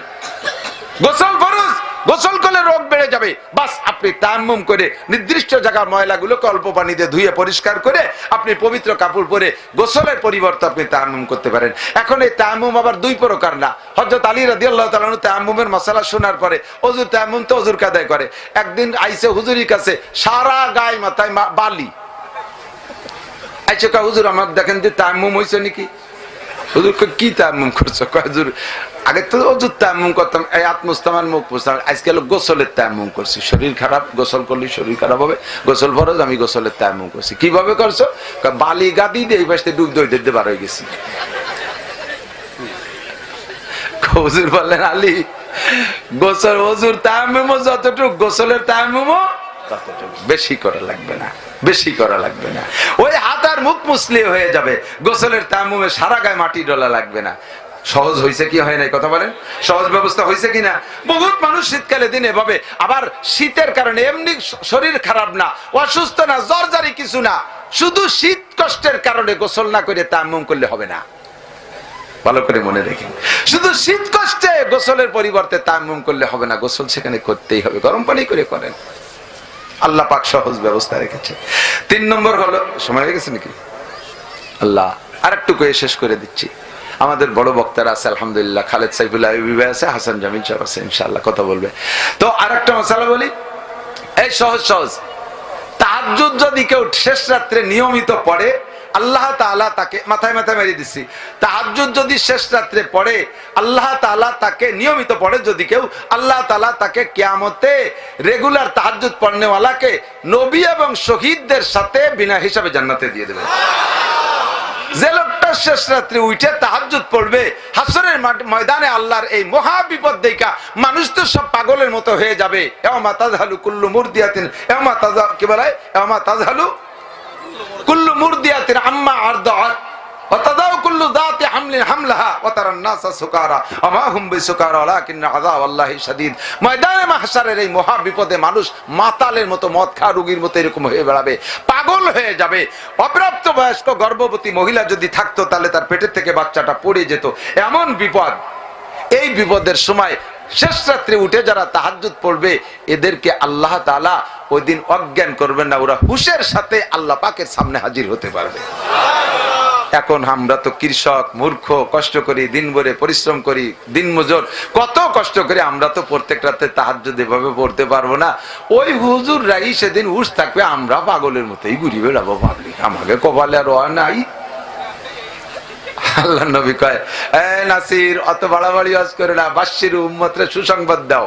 গোসল ফরজ, গোসল করলে রোগ বেড়ে যাবে। যাবে, বাস আপনি তায়াম্মুম করে নির্দিষ্ট জায়গার ময়লাগুলোকে অল্প পানি দিয়ে ধুয়ে পরিষ্কার করে আপনি পবিত্র কাপড় পরে গোসলের পরিবর্তে আপনি তায়াম্মুম করতে পারেন। এখন এই তায়াম্মুম আবার দুই প্রকার না। হযরত আলী রাদিয়াল্লাহু তাআলা আনহু তায়াম্মুমের মাসালা শোনার পরে ওযু তায়াম্মুম তো ওযুর কাদায় করে, একদিন আইসে হুজুরের কাছে সারা গায়ে মাথায় বালি, আইসে কয় হুজুর আমার দেখেন যে তায়াম্মুম হইছে নাকি। হুজুর কি তায়াম্মুম করছো? কয় হুজুর আগে তো ওযুর তায়াম্মুম করতাম, এই আত্মস্তামান মুখ মুছতাম, আজকাল গোসলের তায়াম্মুম করছি। শরীর খারাপ, গোসল করলে শরীর খারাপ হবে, গোসল ফরজ, আমি গোসলের তায়াম্মুম করছি। কিভাবে করছো? বালি গাদি দিয়ে এই পাশে ডুব দিতে বার হয়ে গেছি। হুজুর বললেন আলী গোসল ওযুর তায়াম্মুম যতটুকু গোসলের তায়াম্মুমও ততটুকু, বেশি করা লাগবে না, বেশি করা লাগবে না। ওই হাত আর মুখ মুছলে হয়ে যাবে, গোসলের তায়াম্মুমে সারা গায়ে মাটি ডলা লাগবে না। সহজ হয়েছে কি হয় নাই কথা বলেন? সহজ ব্যবস্থা হয়েছে কিনা? বহুত মানুষ শীতকালে দিন এভাবে, আবার শীতের কারণে এমনি শরীর খারাপ না, অসুস্থ না, জ্বর জারি কিছু না, শুধু শীত কষ্টের কারণে গোসল না করে তায়াম্মুম করলে হবে না। ভালো করে মনে রেখেন, শুধু শীত কষ্টে গোসলের পরিবর্তে তায়াম্মুম করলে হবে না, গোসল সেখানে করতেই হবে, গরম পানি করে করেন। আল্লাহ পাক সহজ ব্যবস্থা রেখেছে। 3 নম্বর হলো, সময় হয়ে গেছে নাকি? আল্লাহ আরেকটু করে শেষ করে দিচ্ছি। আমাদের বড় বক্তারা আছে আলহামদুলিল্লাহ, খালেদ সাইফুল্লাহ আইয়ুবী আছে, হাসান জামিল সাহেব আছে, ইনশাআল্লাহ কথা বলবে। তো আরেকটা মশালা বলি, এই সহজ সহজ তাহাজ্জুদ যদি কেউ শেষ রাত্রে নিয়মিত পড়ে, আল্লাহ তাআলা তাকে মাথায় মাথায় মেরে দিচ্ছি, তাহাজ্জুদ যদি শেষ রাত্রে পড়ে আল্লাহ তাআলা তাকে নিয়মিত পড়ে যদি কেউ, আল্লাহ তাআলা তাকে কিয়ামতে রেগুলার তাহাজ্জুদ পড়নেওয়ালাকে নবী এবং শহীদদের সাথে বিনা হিসাবে জান্নাতে দিয়ে দেবে। যে লোকটা শেষ রাত্রে উঠে তাহাজ্জুদ পড়বে, হাসরের ময়দানে আল্লাহর এই মহা বিপদ দেখা মানুষ তো সব পাগলের মতো হয়ে যাবে। ইয়াউমা তাযহালু কুল্লু মুরদিয়াতিন, ইয়াউমা কি বলে, ইয়াউমা তাযহালু কুল্লু মুরদিয়াতিন আম্মা আরদাআত ওয়া তাদাউ কুল্লু যাতি হামলিন হামলাহা ওয়া তারান নাসা সুকারা ওয়া মা হুম বিসুকারা ওয়ালাকিন্না আযাবাল্লাহি শাদীদ। ময়দানে মাহশারের এই মহা বিপদে মানুষ মাতালের মতো, মদ খা রোগীর মতো এরকম হয়ে বেড়াবে, পাগল হয়ে যাবে। অপ্রাপ্ত বয়স্ক গর্ভবতী মহিলা যদি থাকতো তাহলে তার পেটের থেকে বাচ্চাটা পড়ে যেত, এমন বিপদ। এই বিপদের সময় শেষ রাত্রে উঠে যারা তাহাজ্জুদ পড়বে এদেরকে আল্লাহ তাআলা ওই দিন অজ্ঞান করবেন না, ওরা হুঁশের সাথে আল্লাহ পাকের সামনে হাজির হতে পারবে। এখন আমরা তো কৃষক, মূর্খ, কষ্ট করি, দিন ভরে পরিশ্রম করি, দিন মজুর, কত কষ্ট করে, আমরা তো প্রত্যেক রাতে তাহাজ্জুদ এভাবে পড়তে পারবো না। ওই হুজুররাই সেদিন হুঁশ থাকবে, আমরা পাগলের মতোই ঘুরি বেড়াবো, পাবলিক আমাকে কপালে আর নাই। আল্লাহ নবী কয়, এ নাসির অত বাড়াবাড়ি ওয়াজ করে না, বাশশিরু উম্মতরে সুসংবাদ দাও,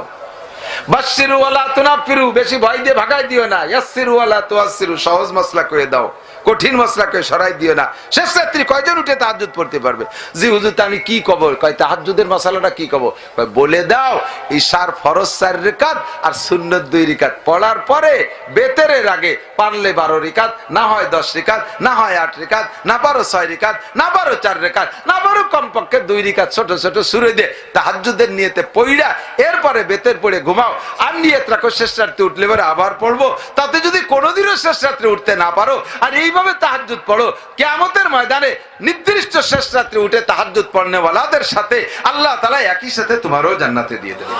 বাশশিরু ওয়ালা তুনাফিরু, বেশি ভয় দিয়ে ভাগাই দিও না, ইয়াসসিরু ওয়ালা তুয়াসসিরু, সহজ মাসলা করে দাও, কঠিন মাসলাকে সরাই দিও না। শেষ রাত্রি কয়জন উঠে তাহাজ্জুদ পড়তে পারবে? জি হুজুর আমি কি কব? কয় তাহাজ্জুদের মাসালাটা কি কব? কয় বলে দাও, ঈশার ফরজ 4 রাকাত আর সুন্নাত 2 রাকাত পড়ার পরে বেতেরের আগে পারলে 12 রাকাত, না হয় 10 রাকাত, না হয় 8 রাকাত, না পারো 6 রাকাত, না পারো 4 রাকাত, না পারো কমপক্ষে 2 রাকাত ছোট ছোট সূরা দিয়ে তাহাজ্জুদের নিয়তে পড়া, এরপরে বেতের পড়ে ঘুমাও। আর নিয়ত রাখো শেষ রাত্রে উঠলে পরে আবার পড়বো। তাতে যদি কোনোদিনও শেষ রাত্রে উঠতে না পারো আর এইভাবে তাহাজ্জুদ পড়ো, কিয়ামতের ময়দানে নির্দিষ্ট শেষ রাত্রে উঠে তাহাজ্জুদ পড়নেওয়ালাদের সাথে আল্লাহ তাআলা একই সাথে তোমারও জান্নাতে দিয়ে দেবে।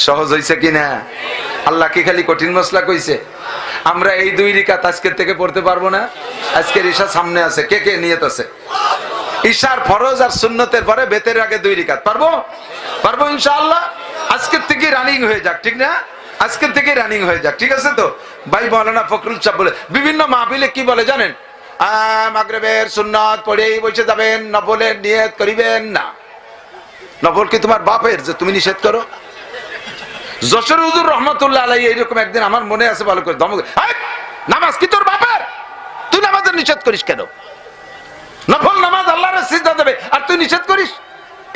সহজ হইছে কিনা? আল্লাহ কি খালি কঠিন মসলা কইছে? আমরা এই 2 রাকাত আজকের থেকে পড়তে পারবো না? আজকের ঈশা সামনে আছে, কে কে নিয়ত আছে? ঈশার ফরজ আর সুন্নতের পরে বেতের আগে 2 রাকাত পারবো? পারবো ইনশাআল্লাহ। আজকের থেকে রানিং হয়ে যাক, ঠিক না? আজকের থেকে রানিং হয়ে যাক, ঠিক আছে তো? ভাই মাওলানা ফখরুল সাহেব বলে বিভিন্ন মাহফিলে কি বলে জানেন? মাগরিবের সুন্নাত পড়েই বসে যাবেন, নফলের নিয়ত করিবেন না। নফল কি তোমার বাপের যে তুমি নিষেধ করো? যশোর হুজুর রহমাতুল্লাহ আলাইহি এইরকম একদিন আমার মনে আছে ভালো করে ধমক, নামাজ কি তোর বাপের? তুই নামাজের নিষেধ করিস কেন? নফল নামাজ আল্লাহর সিজদা দেবে আর তুই নিষেধ করিস?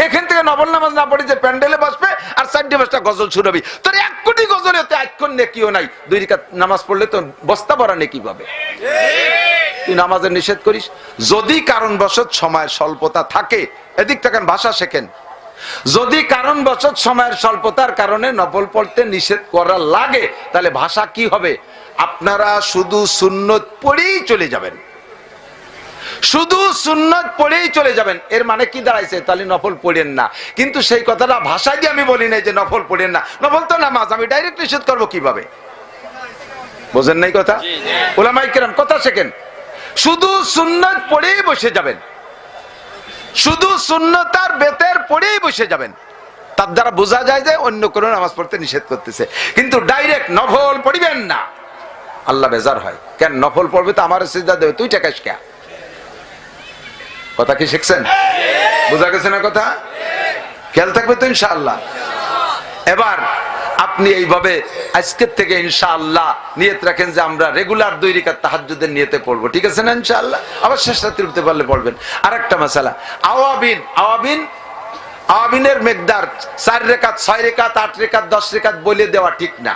এখান থেকে নফল নামাজ না পড়ে যে প্যান্ডেলে বসবে আর 4-5টা গজল শুনাবি, তোর 1 কোটি গজলে তো 1 কোটি নেকিও নাই। 2 রাকাত নামাজ পড়লে তো বস্তা ভরা নেকি পাবে। তুই নামাজের নিষেধ করিস? যদি কারণবশত সময়ের স্বল্পতা থাকে, এদিক থেকে ভাষা শেখেন, যদি কারণবশত সময়ের স্বল্পতার কারণে নফল পড়তে নিষেধ করা লাগে তাহলে ভাষা কি হবে? আপনারা শুধু সুন্নত পড়েই চলে যাবেন, শুধু সুন্নত পড়েই চলে যাবেন, এর মানে কি দাঁড়াইছে? তাহলে নফল পড়েন না। কিন্তু সেই কথাটা ভাষায় দিয়ে আমি বলি নাই যে নফল পড়েন না, নফল তো নামাজ, আমি ডাইরেক্ট নিষেধ করবো কিভাবে? বোঝেন নাই কথা? উলামায়ে কেরাম কথা শেখেন। শুধু সুন্নত পড়েই বসে যাবেন, শুধু সুন্নত আর বেতের পড়েই বসে যাবেন, তার দ্বারা বোঝা যায় যে অন্য কোনো নামাজ পড়তে নিষেধ করতেছে। কিন্তু ডাইরেক্ট নফল পড়িবেন না, আল্লাহ বেজার হয়। কেন নফল পড়বে তো আমার সিজদা দেবে, তুই টাকাস কে? কথা কি শিখছেন? বোঝা গেছে না কথা? খেয়াল থাকবে তো ইনশাআল্লাহ। এবার আপনি এইভাবে আজকের থেকে ইনশাআল্লাহ নিয়ত রাখেন যে আমরা রেগুলার 2 রাকাত তাহাজ্জুদের নিয়তে পড়বো, ঠিক আছে না ইনশাআল্লাহ? আবার শেষ রাতে উঠতে পারলে পড়বেন। আরেকটা মাসালা, আওয়াবিনের মিকদার 4 রাকাত, 6 রাকাত, 8 রাকাত, 10 রাকাত বলে দেওয়া ঠিক না।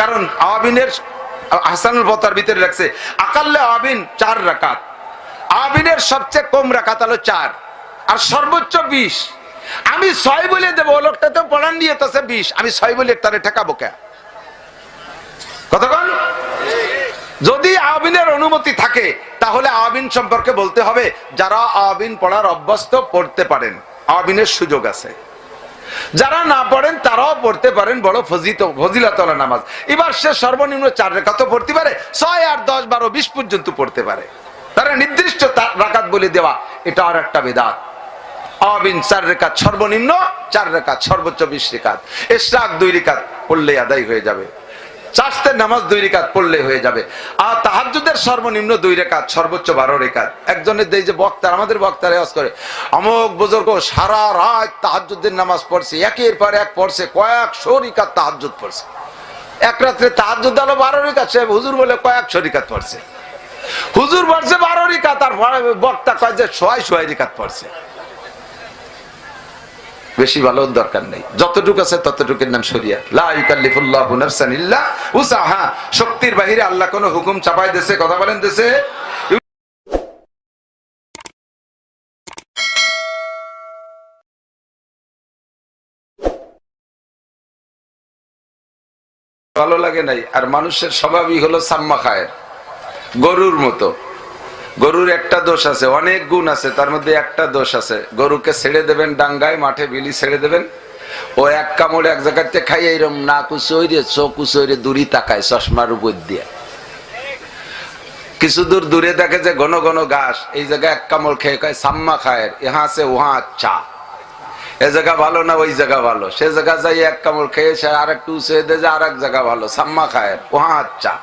কারণ আওয়াবিনের হাসানুল বতার ভিতরে লাগছে আকাল্লে আওয়াবিন 4 রাকাত, আওয়াবিনের সবচেয়ে কম রাকাত হলো 4 আর সর্বোচ্চ 20। আমি 6 বলে দেবো, ও লোকটা তো পড়ান নিয়ে তো 20, আমি 6 বলে তারে ঠেকাবো কে? কতক্ষণ? যদি আওয়াবিনের অনুমতি থাকে তাহলে আওয়াবিন সম্পর্কে বলতে হবে যারা আওয়াবিন পড়ার অভ্যস্ত পড়তে পারেন, আওয়াবিনের সুযোগ আছে। যারা না পড়েন তারাও পড়তে পারেন, বড় ফজিলতওয়ালা নামাজ। এবার সে সর্বনিম্ন 4 রাকাত পড়তে পারে, 6, 8, 10, 12, 20 পর্যন্ত পড়তে পারে। তারা নির্দিষ্ট রাকাত বলে দেওয়া এটা আর একটা বিদআত। আওয়াবিন 4 রাকাত, সর্বনিম্ন 4 রাকাত, সর্বোচ্চ 20 রাকাত। ইশরাক 2 রাকাত পড়লে আদায় হয়ে যাবে। চাষতের নামাজ 2 রাকাত পড়লে হয়ে যাবে। আর তাহাজ্জুদের সর্বনিম্ন 2 রাকাত, সর্বোচ্চ 12 রাকাত। একজনের দেই যে বক্তা, আমাদের বক্তারা ওয়াজ করে, অমুক বুজুর্গ সারা রাত তাহাজ্জুদের নামাজ পড়ছে, একের পর এক পড়ছে, কয়েকশো রাকাত তাহাজ্জুদ পড়ছে। এক রাত্রে তাহাজ্জুদ হলো 12 রাকাত, সে হুজুর বলে কয়েকশো রাকাত পড়ছে। হুজুর বলছে 12 রাকাত, আর বক্তা কয় যে 100 রাকাত পড়ছে। বেশি ভালো দরকার নেই, যতটুকু আছে ততটুকুর নাম শরিয়াত। লা ইউকাল্লিফুল্লাহু নাফসান ইল্লা উসাহা। শক্তির বাহিরে আল্লাহ কোন হুকুম চাপাই দেশে, কথা বলেন দেশে। ভালো লাগে নাই। আর মানুষের স্বভাবই হলো সাম্মা খায়ের, গরুর মতো। গরুর একটা দোষ আছে, অনেক গুণ আছে, তার মধ্যে একটা দোষ আছে। গরুকে ছেড়ে দেবেন ডাঙ্গায়, মাঠে বিলি ছেড়ে দেবেন, ও এক কামড়ে এক জায়গাতে খাইয়ে এরম না কুচইরে চোখ কুচইরে দূরই তাকায় চশমার উপর দিয়ে। কিছু দূর দূরে দেখে যে ঘন ঘন ঘাস, এই জায়গায় এক কামড় খেয়ে কয় সাম্মা খায়ের, ইহা আছে উহা আচ্ছা, এ জায়গা ভালো না ওই জায়গা ভালো। সে জায়গা যাই এক কামড় খেয়ে সে আর একটু উচে দে যে আর এক জায়গা ভালো, সাম্মা খায়ের উহা আচ্ছা।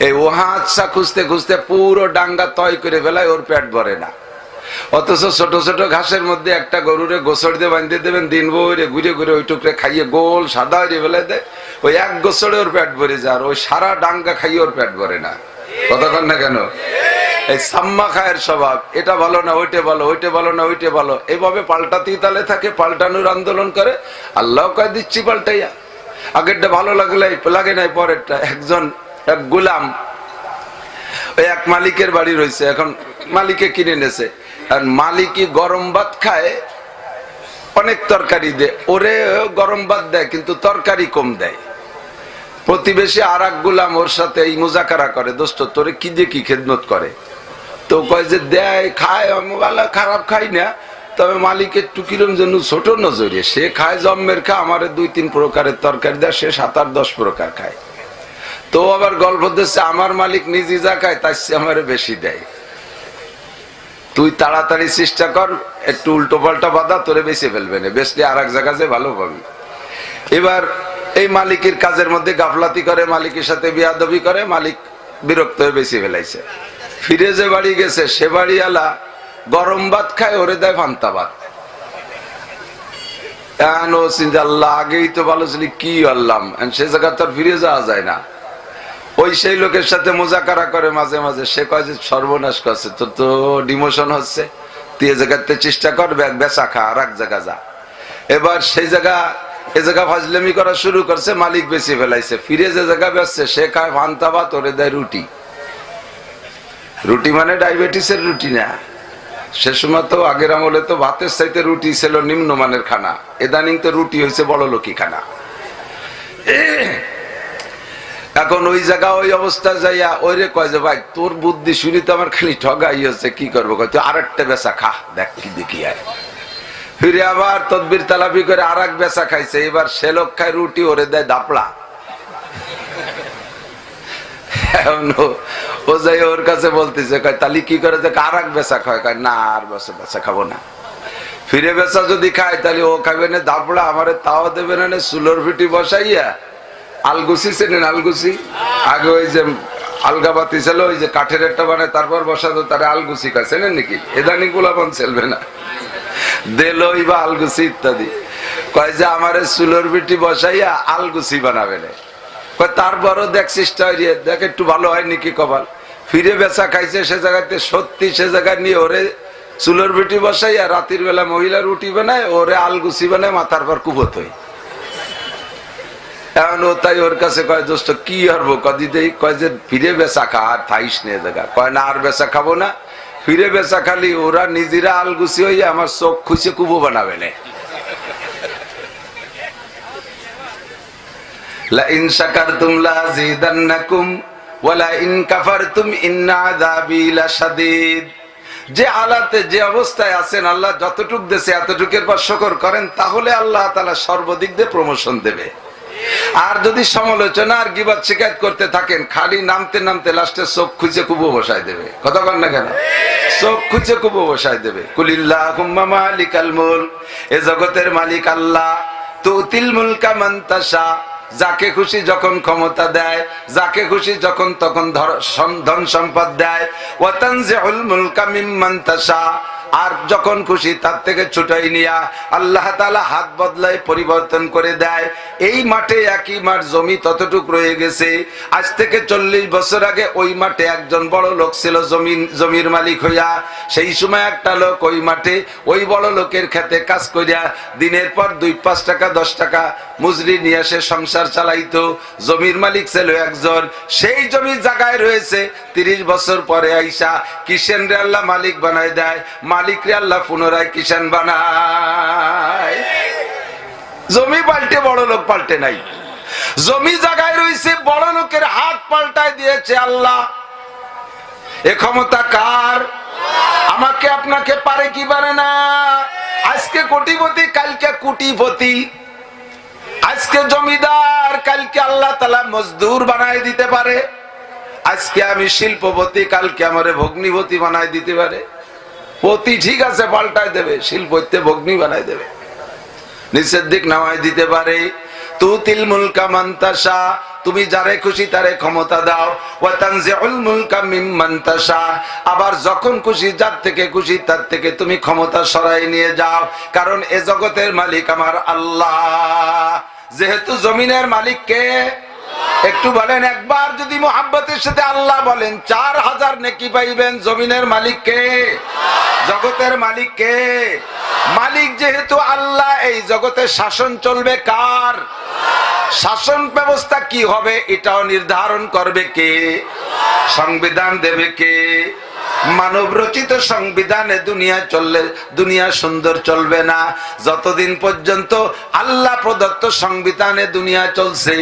এই ওহা আচ্ছা খুঁজতে খুঁজতে পুরো ডাঙ্গা তয় করে ফেলায়, ওর পেট ভরে না। অথচ ছোট ছোট ঘাসের মধ্যে একটা গরুরে গোসড় দিয়ে বাঁধিয়ে দেবেন, দিন ভরে ঘুরে ঘুরে ওই টুকরে খাইয়ে গোল সাদা হয়ে ফেলে দেয়, ওই এক গোসড়ে ওর পেট ভরে যায়, আর ওই সারা ডাঙ্গা খাইয়ে ওর পেট ভরে না। কতক্ষণ না কেন? এই সাম্মা খায়ের স্বভাব, এটা ভালো না ওইটা ভালো, ওইটা ভালো না ওইটা ভালো, এইভাবে পাল্টাতেই তালে থাকে, পাল্টানোর আন্দোলন করে। আল্লাহ কয় দিচ্ছি পাল্টাইয়া, আগেরটা ভালো লাগে নাই পরেরটা। এক গোলাম ওই এক মালিকের বাড়ি রয়েছে, এখন মালিকে কিনে নেছে, আর মালিকই গরম ভাত খায়, অনেক তরকারি দেয়, ওরে গরম ভাত দেয় কিন্তু তরকারি কম দেয়। প্রতিবেশী আর এক গোলাম ওর সাথে এই মুজাকারা করে, দোস্ত তোরে কি দিয়ে কি খেদমত করে? তো কয় যে দেয় খায়, ভালো খারাপ খাই না, তবে মালিক একটু কিরম যেন ছোট নজরে, সে খায় জম্মের খা, আমারে 2-3 প্রকারের তরকারি দেয়, সে 7-10 প্রকার খায়। তো আবার গল্প দিচ্ছে আমার মালিক নিজে যা খায় তার চেয়ে আমার বেশি দেয়, তুই তাড়াতাড়ি চেষ্টা কর, একটু উল্টো পাল্টা বাধা, তোরে বেঁচে ফেলবে না, বেশি আর এক জায়গা যে ভালো পাবি। এবার এই মালিকের কাজের মধ্যে গাফলাতি করে, মালিকের সাথে বিয়াদবি করে, মালিক বিরক্ত হয়ে বেঁচে ফেলাইছে। ফিরে যে বাড়ি গেছে, সে বাড়ি আলা গরম ভাত খায়, ওরে দেয় পান্তা ভাত। আল্লাহ আগেই তো ভালো ছিল, কি আল্লাম, সে জায়গা তো ফিরে যাওয়া যায় না। ওই সেই লোকের সাথে মোজাকারা করে মাঝে মাঝে, সে কয় যে সর্বনাশ করছে, তোর তো ডিমোশন হচ্ছে, তুই এ জায়গাতে চেষ্টা কর, বেচা খা, আর এক জায়গা যা। এবার সেই জায়গা এ জায়গা ফাজলামি করা শুরু করছে, মালিক বেশি ফেলাইছে, ফিরে যে জায়গা বেচছে সে খায় পান্তা ভাত, ওরে দেয় রুটি। রুটি মানে ডায়াবেটিসের রুটি না, সে সময় তো আগের আমলে তো ভাতের চাইতে রুটি ছিল নিম্নমানের খানা, এদানিং তো রুটি হয়েছে বড় লোকই খানা। এখন ওই জায়গা ওই অবস্থা যাইয়া ওইরে কয় যে ভাই তোর বুদ্ধি শুনি তো আমার খালি ঠগাই হচ্ছে, কি করবো, কয় তুই আরেকটা বেচা খা, দেখ কি দেখি আয়। ফিরে আবার তদবির তালাপি করে আর এক বেচা খাইছে, এবার সে লোক খায় রুটি, ওরে দেয় দাপড়া। ও যাই ওর কাছে বলতেছে, কয় তালি কি করে, দেখ আর এক বেচা খায়, কয় না আর বেচা খাবো না। ফিরে বেচা যদি খায় তাহলে ও খাবে না দাপড়া, আমারে তাও দেবে না, চুলোর ভিটি বসাইয়া আলগুসি চেনেন, আলগুসি আগে ওই যে আলগাবাতি ছিল, ওই যে কাঠের একটা বানায় তারপর বসাতো, তারা আলগুসি খায়, চেনেন নাকি? এদানি গোলাপন চলবে না, দেলই বা আলগুসি ইত্যাদি। কয় যে আমারে চুলোর ভিটি বসাইয়া আলগুসি বানাবে না। কয় তারপরও দেখ চেষ্টা হইয়ে দেখ একটু ভালো হয় নাকি কপাল। ফিরে বেচা খাইছে সে জায়গাতে, সত্যি সে জায়গায় নিয়ে ওরে চুলোর ভিটি বসাইয়া রাতের বেলা মহিলা রুটি বানায়, ওরে আলগুসি বানায়, মাথার পর কুবত হয়। এখন ও তাই ওর কাছে কয় দোস্ত কি হারবো কদি দেই, কয় যে ফিরে বেচা খা আর থাইস নিয়ে জায়গা। কয় না আর বেচা খাবো না, ফিরে বেচা খালি ওরা নিজেরা আলগুসি হইয়া আমার চোখ খুঁজে কুবো বানাবে না। লা ইন শাকারতুম লাযিদান্নাকুম ওয়া লা ইন কাফারতুম ইন্না আযাবি লাশাদীদ। যে হালাতে যে অবস্থায় আছেন আল্লাহ যতটুক দেশে এতটুকের পর শুকর করেন, তাহলে আল্লাহ তাআলা সর্বদিক দিয়ে প্রমোশন দেবে। আর যদি সমালোচনা আর গিবত শিকায়ত করতে থাকেন, খালি নামতে নামতে লাস্টে চোখ খুঁজে কুবো বসায় দেবে। কথা বল না কেন? চোখ খুঁজে কুবো বসায় দেবে। কুলিল্লাহুম্মা মালিকাল মুলক, এ জগতের মালিক আল্লাহ। তুতিল মুলকা মান তাশা, যাকে খুশি যখন ক্ষমতা দেয়, যাকে খুশি যখন তখন ধন সম্পদ দেয়। ওয়া তানজিউল মুলকা মিম্মান তাশা, আর যখন খুশি তার থেকে ছুটাই নিয়া আল্লাহ তাআলা হাত বদলায়, পরিবর্তন করে দেয়। এই মাঠে একই মাঠ জমি ততটুক রয়ে গেছে। আজ থেকে 40 বছর আগে ওই মাঠে একজন বড় লোক ছিল, জমির মালিক হইয়া। সেই সময় একটা লোক ওই মাঠে ওই বড় লোকের খেতে কাজ করিয়া দিনের পর 2-5 টাকা 10 টাকা মজুরি নিয়ে এসে সংসার চালাইতো। জমির মালিক ছিল একজন। সেই জমি জায়গায় রয়েছে, 30 বছর পরে আইসা কিষেন রে আল্লাহ মালিক বানায় দেয়, মালিকরে আল্লাহ পুনরায় কিষান বানায়। জমি পাল্টে বড় লোক পাল্টে নাই, জমি জায়গায় রয়েছে, বড় লোকের হাত পাল্টায় দিয়েছে আল্লাহ। এ ক্ষমতা কার? আমাকে আপনাকে পারে কি পারে না? আজকে কোটিপতি কালকে কোটিপতি, আজকে জমিদার কালকে আল্লাহ তাআলা মজদুর বানায় দিতে পারে। আজকে আমি শিল্পপতি কালকে আমারে ভগ্নিপতি বানায় দিতে পারে। পতি ঠিক আছে পাল্টায় দেবে, শিল্পতে ভগ্নি বানায় দেবে, নিচের দিক নামায় দিতে পারে। তুতিল মুলকা মান তাশা, তুমি যারে খুশি তারে ক্ষমতা দাও। ওয়া তানজিউল মুলকা মিম্মান তাশা, আবার যখন খুশি যার থেকে খুশি তার থেকে তুমি ক্ষমতা সরাই নিয়ে যাও। কারণ এ জগতের মালিক আমার আল্লাহ। যেহেতু জমিনের মালিক কে? একটু বলেন, একবার যদি মুহাব্বতের সাথে আল্লাহ বলেন 4000 নেকি পাইবেন। জমিনের মালিক কে? জগতের মালিক কে? মালিক যেহেতু আল্লাহ, এই জগতের শাসন চলবে কার? শাসন ব্যবস্থা কি হবে এটাও নির্ধারণ করবে কে? সংবিধান দেবে কে? মানব রচিত সংবিধানে দুনিয়া চললে দুনিয়া সুন্দর চলবে না। যতদিন পর্যন্ত আল্লাহ প্রদত্ত সংবিধানে দুনিয়া চলছে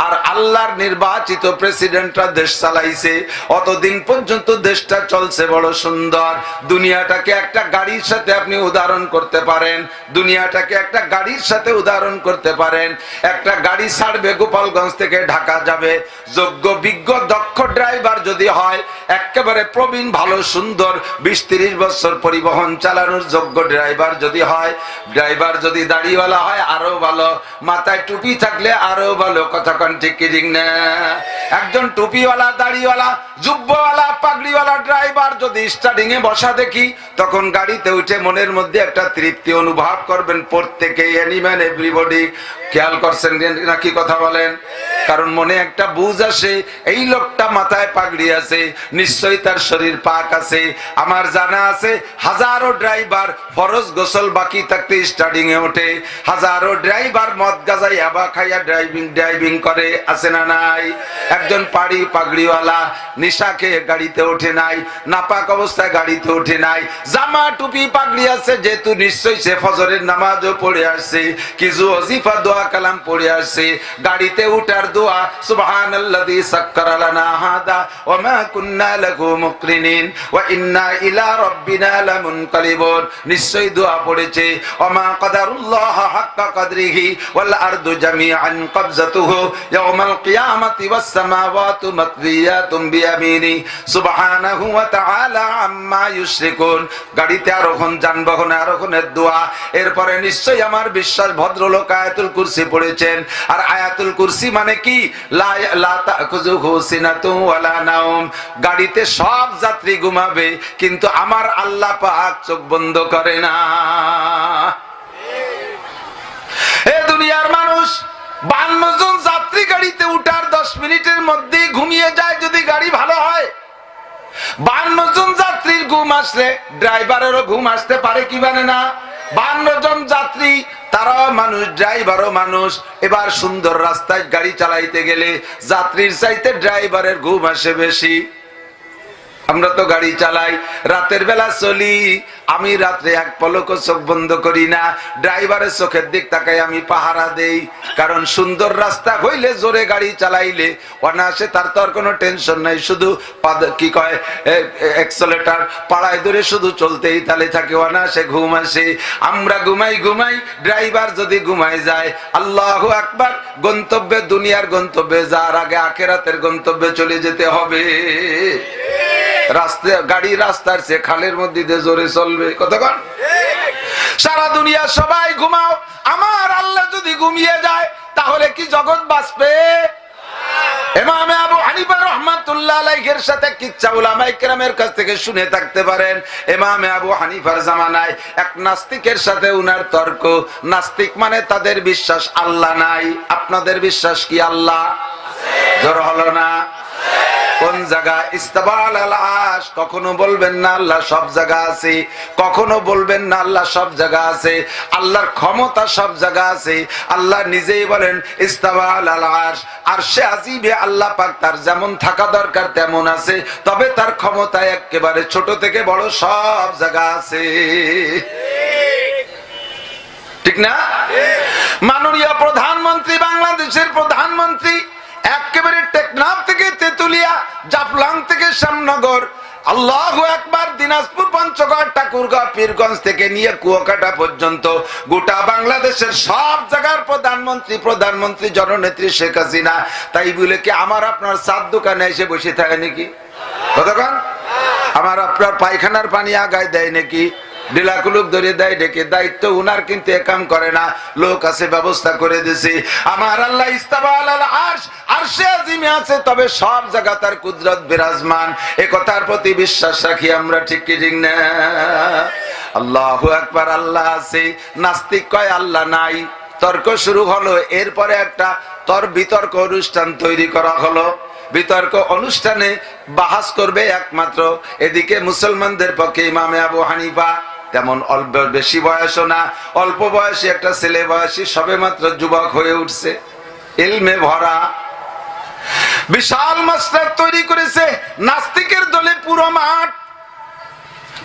আর আল্লাহর নির্বাচিত প্রেসিডেন্টরা দেশ চালাইছে, অতদিন পর্যন্ত দেশটা চলছে বড় সুন্দর। দুনিয়াটাকে একটা গাড়ির সাথে আপনি উদাহরণ করতে পারেন, দুনিয়াটাকে একটা গাড়ির সাথে উদাহরণ করতে পারেন। একটা গাড়ি ছাড়বে গোপালগঞ্জ থেকে ঢাকা যাবে, যোগ্য বিজ্ঞ দক্ষ ড্রাইভার যদি হয়, একেবারে প্রবীণ ভালো সুন্দর 20-30 বছর পরিবহন চালানোর যোগ্য ড্রাইভার যদি হয়, ড্রাইভার যদি দাড়িওয়ালা হয় আরো ভালো, মাথায় টুপি থাকলে আরো ভালো। কথা কন ঠিক কি ঠিক না? একজন টুপিওয়ালা, দাড়িওয়ালা, জুব্বওয়ালা, পাগড়িওয়ালা ড্রাইভার যদি স্টার্টিং এ বসা দেখি, তখন গাড়িতে উঠে মনের মধ্যে একটা তৃপ্তি অনুভব করবেন প্রত্যেকেই, এনিম্যান এভরিবডি। খেয়াল করছেন নাকি কথা বলেন? কারণ মনে একটা বুঝ আসে, এই লোকটা মাথায় পাগড়ি আছে, নিশ্চয়ই তার শরীর পাক আছে। আমার জানা আছে হাজারো ড্রাইভার ফরজ গোসল বাকি থাকতে স্টার্টিং এ ওঠে, হাজারো ড্রাইভার মদ গাঁজা ইয়াবা খাইয়া ড্রাইভিং করে, আছে না নাই? একজন পাগড়িওয়ালা নিশা খেয়ে গাড়িতে ওঠে নাই, নাপাক অবস্থায় গাড়িতে ওঠে নাই, জামা টুপি পাগড়ি আছে, যেহেতু নিশ্চয়ই সে ফজরের নামাজও পড়ে আসছে, কিছু ওজিফা দোয়া কালাম পড়ে আসছে। গাড়িতে উঠার দোয়া সুবহানাল্লাযী সাক্কারা লানা হাদা ওয়া মা কুন্না লাহু মুকরিনিন ওয়া ইন্না ইলা রাব্বিনা লামুনকালিবুন। নিশ্চয়ই দোয়া পড়েছে ওয়া মা কাদারুল্লাহ হাক্কা কদরিহি ওয়াল আরদু জামিআন কবজাতুহু ইয়াউমাল কিয়ামাতি ওয়াস সামাওয়াতু মাতবিয়াতুম বিয়ামিনি সুবহানাহু ওয়া তাআলা আম্মা ইউশরিকুন। গাড়িতে আরোহণ, যানবাহনে আরোহণের দোয়া। এরপরে নিশ্চয়ই আমার বিশ্বাস ভদ্রলোক আয়াতুল কুরসি পড়েছেন। আর আয়াতুল কুরসি মানে কি? লা তাখুযুহু সিনাতুন ওয়ালা নাওম। গাড়িতে সব যাত্রী ঘুমাবে কিন্তু আমার আল্লাহ পাক চোখ বন্ধ করে না। এ দুনিয়ার মানুষ 52 জন যাত্রী গাড়িতে উঠার 10 মিনিটের মধ্যে ঘুমিয়ে যায় যদি গাড়ি ভালো হয়। 52 জন যাত্রীর ঘুম আসলে ড্রাইভারেরও ঘুম আসতে পারে কি মানে না? 52 জন যাত্রী তারাও মানুষ, ড্রাইভারও মানুষ। এবার সুন্দর রাস্তায় গাড়ি চালাইতে গেলে যাত্রীর চাইতে ড্রাইভারের ঘুম আসে বেশি। আমরা তো গাড়ি চালাই, রাতের বেলা চলি, আমি রাত্রে এক পলকও চোখ বন্ধ করি না। ড্রাইভারের চোখের দিক তাকাই আমি পাহারা দেই, কারণ সুন্দর রাস্তা হইলে জোরে গাড়ি চালাইলে অনায়াসে তার তো আর কোনো টেনশন নাই, শুধু কি কয় এক্সেলেটর পাড়ায় ধরে শুধু চলতেই তালে থাকে, অনায়াসে ঘুম আসে। আমরা ঘুমাই, ড্রাইভার যদি ঘুমাই যায়, আল্লাহু আকবার, গন্তব্যে, দুনিয়ার গন্তব্যে যার আগে আখিরাতের গন্তব্যে চলে যেতে হবে। গাড়ি রাস্তার চেয়ে খালের মধ্যে দিয়ে জোরে চলবে কতক্ষণ? সারা দুনিয়া সবাই ঘুমাও, আমার আল্লাহ যদি ঘুমিয়ে যায় তাহলে কি জগৎ বাঁচবে? ইমাম আবু হানিফা রাহমাতুল্লাহ আলাইহির সাথে কিচ্ছা উলামায়ে কেরামের কাছ থেকে শুনে থাকতে পারেন। ইমাম আবু হানিফার জামানায় এক নাস্তিকের সাথে উনার তর্ক। নাস্তিক মানে তাদের বিশ্বাস আল্লাহ নাই। আপনাদের বিশ্বাস কি আল্লাহ আছে? জোর হলো না? কোন জায়গা? ইস্তাওয়া আলাল আরশ। কখনো বলবেন না আল্লাহ সব জায়গা আছে, কখনো বলবেন না আল্লাহ সব জায়গা আছে। আল্লাহর ক্ষমতা সব জায়গা আছে। আল্লাহ নিজেই বলেন ইস্তাওয়া আলাল আরশ। আরশে আজিমে আল্লাহ পাক তার যেমন থাকা দরকার তেমন আছে, তবে তার ক্ষমতা একেবারে ছোট থেকে বড় সব জায়গা আছে। ঠিক না? মাননীয় প্রধানমন্ত্রী, বাংলাদেশের প্রধানমন্ত্রী একেবারে টেকনাফ থেকে তেতুলিয়া, জাফলং থেকে শ্যামনগর, আল্লাহু আকবার, দিনাজপুর, পঞ্চগড়, ঠাকুরগাঁও, পীরগঞ্জ থেকে নিয়ে কুয়াকাটা পর্যন্ত গোটা বাংলাদেশের সব জায়গার প্রধানমন্ত্রী জননেত্রী শেখ হাসিনা। তাই বলে কি আমার আপনার চার দোকানে এসে বসে থাকে নাকি? কতক্ষণ? আমার আপনার পায়খানার পানি আগায় দেয় নাকি? ডিলাকুলুক ধরে দেয় ডেকে? দায়িত্ব উনার কিন্তু একাম করে না, লোক আছে, ব্যবস্থা করে দিছি। আমার আল্লাহ ইস্তাওয়া আলাল আরশ, আরশে আজিমে আছে, তবে সব জায়গা তার কুদরত বিরাজমান। এ কথার প্রতি বিশ্বাস রাখি আমরা, ঠিক কি ঠিক না? আল্লাহু আকবার, আল্লাহ আছে। নাস্তিক কয় আল্লাহ নাই। তর্ক শুরু হলো। এরপরে একটা বিতর্ক অনুষ্ঠান তৈরি করা হলো। বিতর্ক অনুষ্ঠানে বাহাস করবে একমাত্র এদিকে মুসলমানদের পক্ষে ইমাম আবু হানিফা, তেমন অল্প বেশি বয়সও না, অল্প বয়সী একটা ছেলে, বয়সী সবে মাত্র যুবক হয়ে উঠছে, ইলমে ভরা, বিশাল মাসরাত তৈরি করেছে। নাস্তিকের দলে পুরো মাঠ।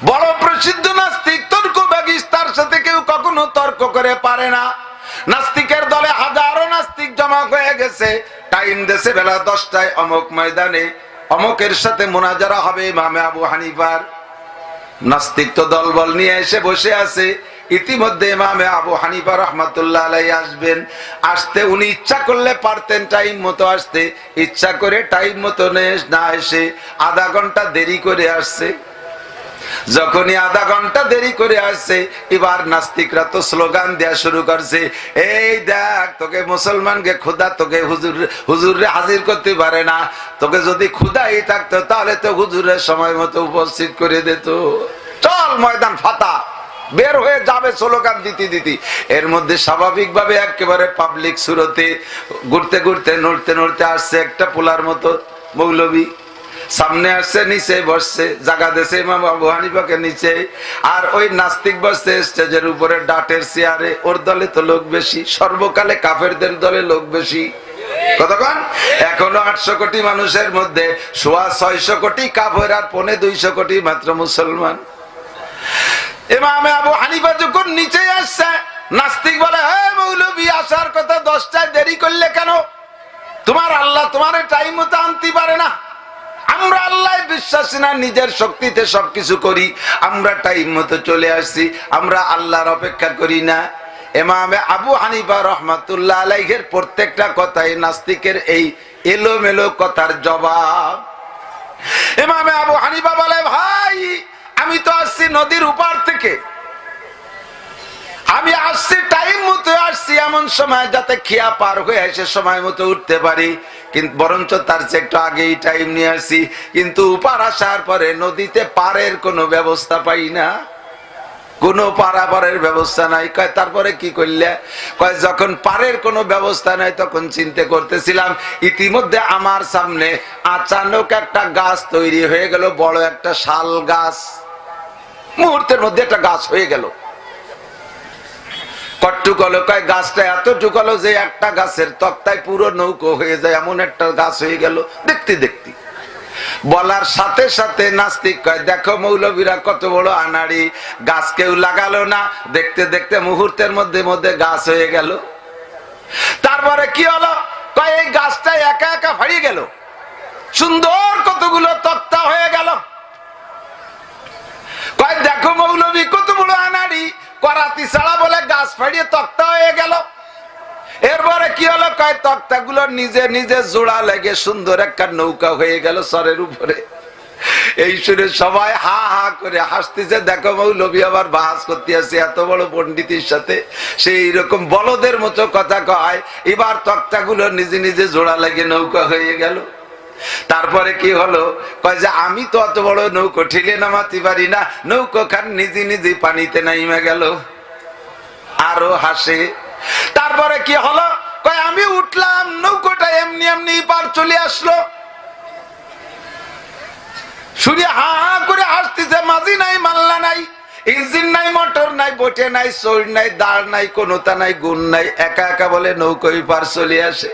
বড় প্রসিদ্ধ নাস্তিক, তর্কবাগীশ, তার সাথে কেউ কখনো তর্ক করে পারে না। নাস্তিকের দলে হাজারো নাস্তিক জমা হয়ে গেছে। টাইম দেশে বেলা 10টায় অমুক ময়দানে অমুকের সাথে মুনাজারা হবে ইমাম আবু হানিফার। নাস্তিক তো দলবল নিয়ে এসে বসে আছে। ইতিমধ্যে ইমাম আবু হানিফা রাহমাতুল্লাহ আলাইহি আসবেন। আসতে উনি ইচ্ছা করলে পারতেন টাইম মতো আসতে, ইচ্ছা করে টাইম মতো না এসে আধা ঘন্টা দেরি করে আসছে। যখনই আধা ঘন্টা দেরি করে আসছে, এবার নাস্তিকরা তো স্লোগান দেয়া শুরু করছে, এই দেখ তোকে মুসলমানকে খোদা তোকে হুজুরে হাজির করতে পারে না, তোকে যদি খোদাই থাকতো তাহলে তো হুজুরের সময় মতো উপস্থিত করে দিত, চল ময়দান ফাতা। বের হয়ে যাবে স্লোগান দিতে। এর মধ্যে স্বাভাবিকভাবে একেবারে পাবলিক সুরতে ঘুরতে ঘুরতে নড়তে নড়তে আসছে একটা পোলার মতো মৌলবী। সামনে আসছে, নিচে বসছে, জায়গা দেশে ইমাম আবু হানিফাকে নিচে, আর ওই নাস্তিক বসছে স্টেজের উপরে ডাটের চেয়ারে। ওর দলে তো লোক বেশি, সর্বকালে কাফেরদের দলে লোক বেশি। কতক্ষণ? এখনো 800 কোটি মানুষের মধ্যে 650 কোটি কাফের আর 250 কোটি মাত্র মুসলমান। ইমাম আবু হানিফা যখন নিচে আসছে, নাস্তিক বলে, হে মৌলবী, আসার কথা 10টায়, দেরি করলে কেন? তোমার আল্লাহ তোমার টাইম মতো আনতে পারে না। আমরা আল্লাহ বিশ্বাসী না, নিজের শক্তিতে সবকিছু করি। আমরা টাইম মতো চলে আসছি, আমরা আল্লাহর অপেক্ষা করি না। ইমামে আবু হানিফা রহমাতুল্লাহ আলাইহির প্রত্যেকটা কথাই নাস্তিকের এই এলোমেলো কথার জবাব। ইমামে আবু হানিফা বলে, ভাই আমি তো আসছি নদীর উপার থেকে, আমি আসছি টাইম মতো আসছি, এমন সময় যাতে খিয়া পার হয়ে এসে সময় মতো উঠতে পারি, কিন্তু বরঞ্চ তার চেয়ে একটু আগেই টাইম নিয়ে আসছি। কিন্তু উপার আসার পরে নদীতে পারের কোনো ব্যবস্থা পাই না, কোনো পারাপারের ব্যবস্থা নাই। কয় তারপরে কি করলে? কয় যখন পারের কোনো ব্যবস্থা নাই তখন চিন্তা করতেছিলাম, ইতিমধ্যে আমার সামনে আচানক একটা গাছ তৈরি হয়ে গেল, বড় একটা শাল গাছ, মুহূর্তের মধ্যে একটা গাছ হয়ে গেল। কট্টুক হলো, কয় গাছটা এতটুক হলো যে একটা গাছের তক্তায় পুরো নৌকো হয়ে যায়, এমন একটা গাছ হয়ে গেল দেখতে দেখতে। বলার সাথে সাথে নাস্তিক কয়, দেখো মৌলবীরা কত বড় আনাড়ি, গাছ কেউ লাগালো না, দেখতে দেখতে মুহূর্তের মধ্যে মধ্যে গাছ হয়ে গেল। তারপরে কি হলো? কয় এই গাছটা একা একা হারিয়ে গেল, সুন্দর কতগুলো তক্তা হয়ে গেল। কয় দেখো মৌলবী কত বড় আনাড়ি, করাতি ছাড়া বলে গাছ ফাড়িয়ে তক্তা হয়ে গেল। এরপরে কি হলো? কয় তক্তা গুলো নিজে নিজে জোড়া লেগে সুন্দর একটা নৌকা হয়ে গেল সরের উপরে। এই শুনে সবাই হা হা করে হাসতেছে। দেখো মৌলবী আবার বাহাস করতে আছে এত বড় পণ্ডিতের সাথে, সেই রকম বলদের মতো কথা কয়। এবার তক্তা গুলো নিজে নিজে জোড়া লেগে নৌকা হয়ে গেল। তারপরে কি হলো? কয় যে আমি তো অত বড় নৌকো ঠেলে নামাতে পারি না, নৌকো খান নিজে নিজে পানিতে নাইমে গেল। আরো হাসে। তারপরে কি হলো? কয় আমি উঠলাম, নৌকোটা এমনি এমনি পার চলে আসলো। শুনে হা হা করে হাসতেছে, মাঝি নাই, মাল্লা নাই, ইঞ্জিন নাই, মোটর নাই, বোটে নাই, সৈর নাই, দাঁড় নাই, কোনোটা নাই, গুণ নাই, একা একা বলে নৌকোই পার চলে আসে।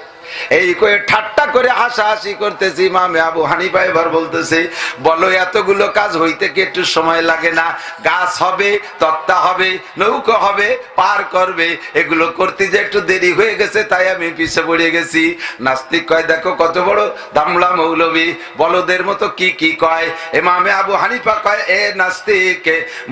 এই করে ঠাট্টা করে হাসাহাসি করতেছি। ইমামে আবু হানিফা এবার বলতেছে, বলো এতগুলো কাজ হইতে কি একটু সময় লাগে না? গাছ হবে, তক্তা হবে, নৌকো হবে, পার করবে, এগুলো করতে যে একটু দেরি হয়ে গেছে, তাই আমি পিছে পড়ে গেছি। নাস্তিক কয়, দেখো কত বড় দামলা মৌলবী, বলদের মতো কি কি কয়। ইমামে আবু হানিফা কয়, এ নাস্তিক,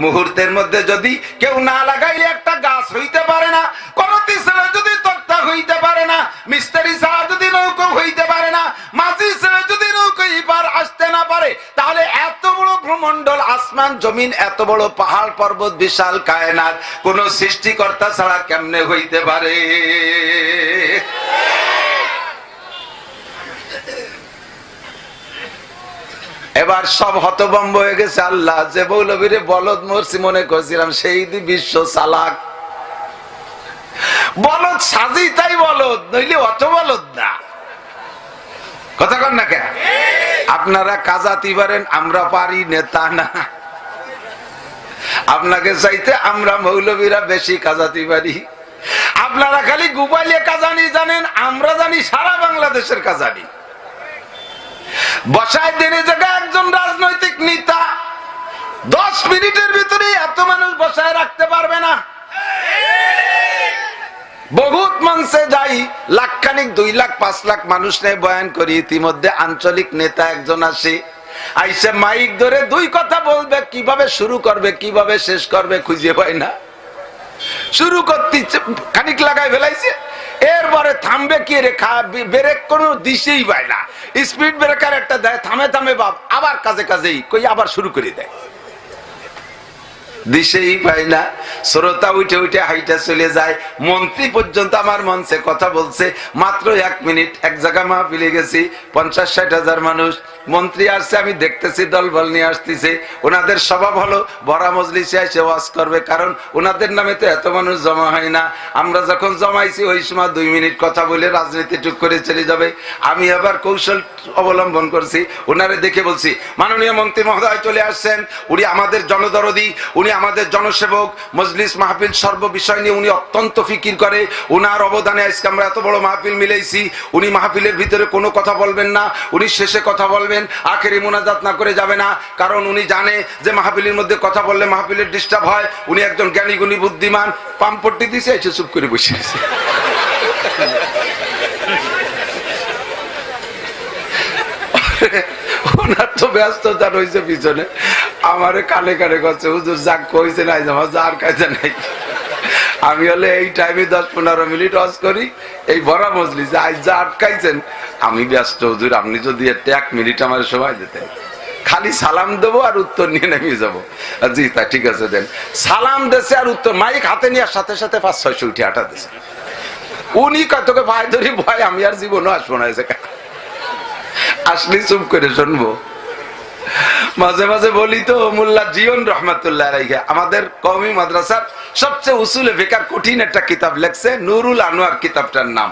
মুহূর্তের মধ্যে যদি কেউ না লাগাইলে একটা গাছ হইতে পারে না, করতি ছেলে যদি তক্তা হইতে পারে না, মিস্ত্রি ছাড়া যদি নৌকো হইতে পারে না, মাঝি ছেড়ে যদি নৌকো পার আসতে না পারে, তাহলে এত বড় ভূমণ্ডল, আসমান জমিন, এত বড় পাহাড় পর্বত, বিশাল কায়নাত কোন সৃষ্টিকর্তা ছাড়া কেমনে হইতে পারে? এবার সব হতভম্ব হয়ে গেছে। আল্লাহ, যে মৌলবীরে বলদ মরছি মনে করছিলাম, সেই বিশ্ব চালাক। বলদ সাজি তাই বলদ, নইলে অত বলদ না। কথা কন না কেন? আপনারা কাজাতি পারেন, আমরা পারি নেতা না। আপনাকে চাইতে আমরা মৌলবীরা বেশি কাজাতি পারি। আপনারা খালি গুপাইলে কাজানি জানেন, আমরা জানি সারা বাংলাদেশের কাজানি। বসায় দিনে জায়গায় একজন রাজনৈতিক নেতা 10 মিনিটের ভিতরে এত মানুষ বসায় রাখতে পারবে না। বহুত মঞ্চে যাই, লাখখানিক, 2 লাখ 5 লাখ মানুষ নিয়ে বয়ান করি, ইতিমধ্যে আঞ্চলিক নেতা একজন আসে, আইসে মাইক ধরে 2 কথা বলবে, কিভাবে শুরু করবে কিভাবে শেষ করবে খুঁজে পায় না। শুরু করতে খানিক লাগাই ফেলাইছে, এরপরে থামবে কি রে, ব্রেক কোনো দিশেই পায় না। স্পিড ব্রেকার একটা দেয়, থামে থামে বাপ, আবার কাজে কাজেই কই আবার শুরু করে দেয়, দিশেই পাই না। শ্রোতা উঠে উঠে হাইটা চলে যায়। মন্ত্রী পর্যন্ত আমার মঞ্চে কথা বলছে, মাত্র 1 মিনিট। এক জায়গা মাহফিলে গেছি, 50-60 হাজার মানুষ। মন্ত্রী আসছে, আমি দেখতেছি দলবল নিয়ে আসতেছে। ওনাদের স্বভাব হলো বড় মজলিসে এসে ওয়াজ করবে, কারণ ওনাদের নামে তো এত মানুষ জমা হয় না। আমরা যখন জমাইছি ওই সময় 2 মিনিট কথা বলে রাজনীতি টুক করে চলে যাবে। আমি আবার কৌশল অবলম্বন করছি, ওনারে দেখে বলছি, মাননীয় মন্ত্রী মহোদয় চলে আসছেন, উনি আমাদের জনদরদি, উনি আমাদের জনসেবক, মজলিস মাহফিল সর্ব বিষয় নিয়ে উনি অত্যন্ত ফিকির করে। উনার অবদানে আজকে আমরা এত বড় মাহফিল মিলাইছি। উনি মাহফিলের ভিতরে কোনো কথা বলবেন না, উনি শেষে কথা বলবেন, আখেরি মুনাজাত না করে যাবে না, কারণ উনি জানে যে মাহফিলের মধ্যে কথা বললে মাহফিলের ডিস্টার্ব হয়। উনি একজন জ্ঞানী গুণী বুদ্ধিমান। পাম্পট্টি দিছে, এসে চুপ করে বসে আছে। ওনার তো ব্যস্ততা রয়েছে পিছনে, আমারে কানে কানে করছে হুজুর যাক কইছে নাই আমার যার কাছে নাই। আমি হলে এই টাইমে 10-15 মিনিট ওয়াজ করি এই ভরা মজলিসে, আজ যা আটকাইছেন আমি ব্যস্ত হুজুর, আপনি যদি 1 মিনিট আমার সময় দিতেন, খালি সালাম দেবো আর উত্তর নিয়ে নেমে যাবো। জি তা ঠিক আছে দেন। সালাম দেশে আর উত্তর মাইক হাতে নিয়ে সাথে সাথে 500-600 উঠে আটা দিছে। উনি কতকে ভাই ধরি ভয় আমি আর জীবনও আসবো না, আসলে চুপ করে শুনবো। মাঝে মাঝে বলি তো মোল্লা জিয়ন রহমাতুল্লাহ আলাইহি আমাদের কওমি মাদ্রাসার সবচেয়ে উসুলে ফিকার কঠিন একটা কিতাব লেখছে, নুরুল আনোয়ার কিতাবটার নাম।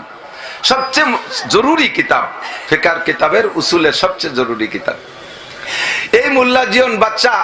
সবচেয়ে জরুরি কিতাব, ফিকার কিতাবের উসুলের সবচেয়ে জরুরি কিতাব। এই মোল্লা জিয়ন বাচ্চা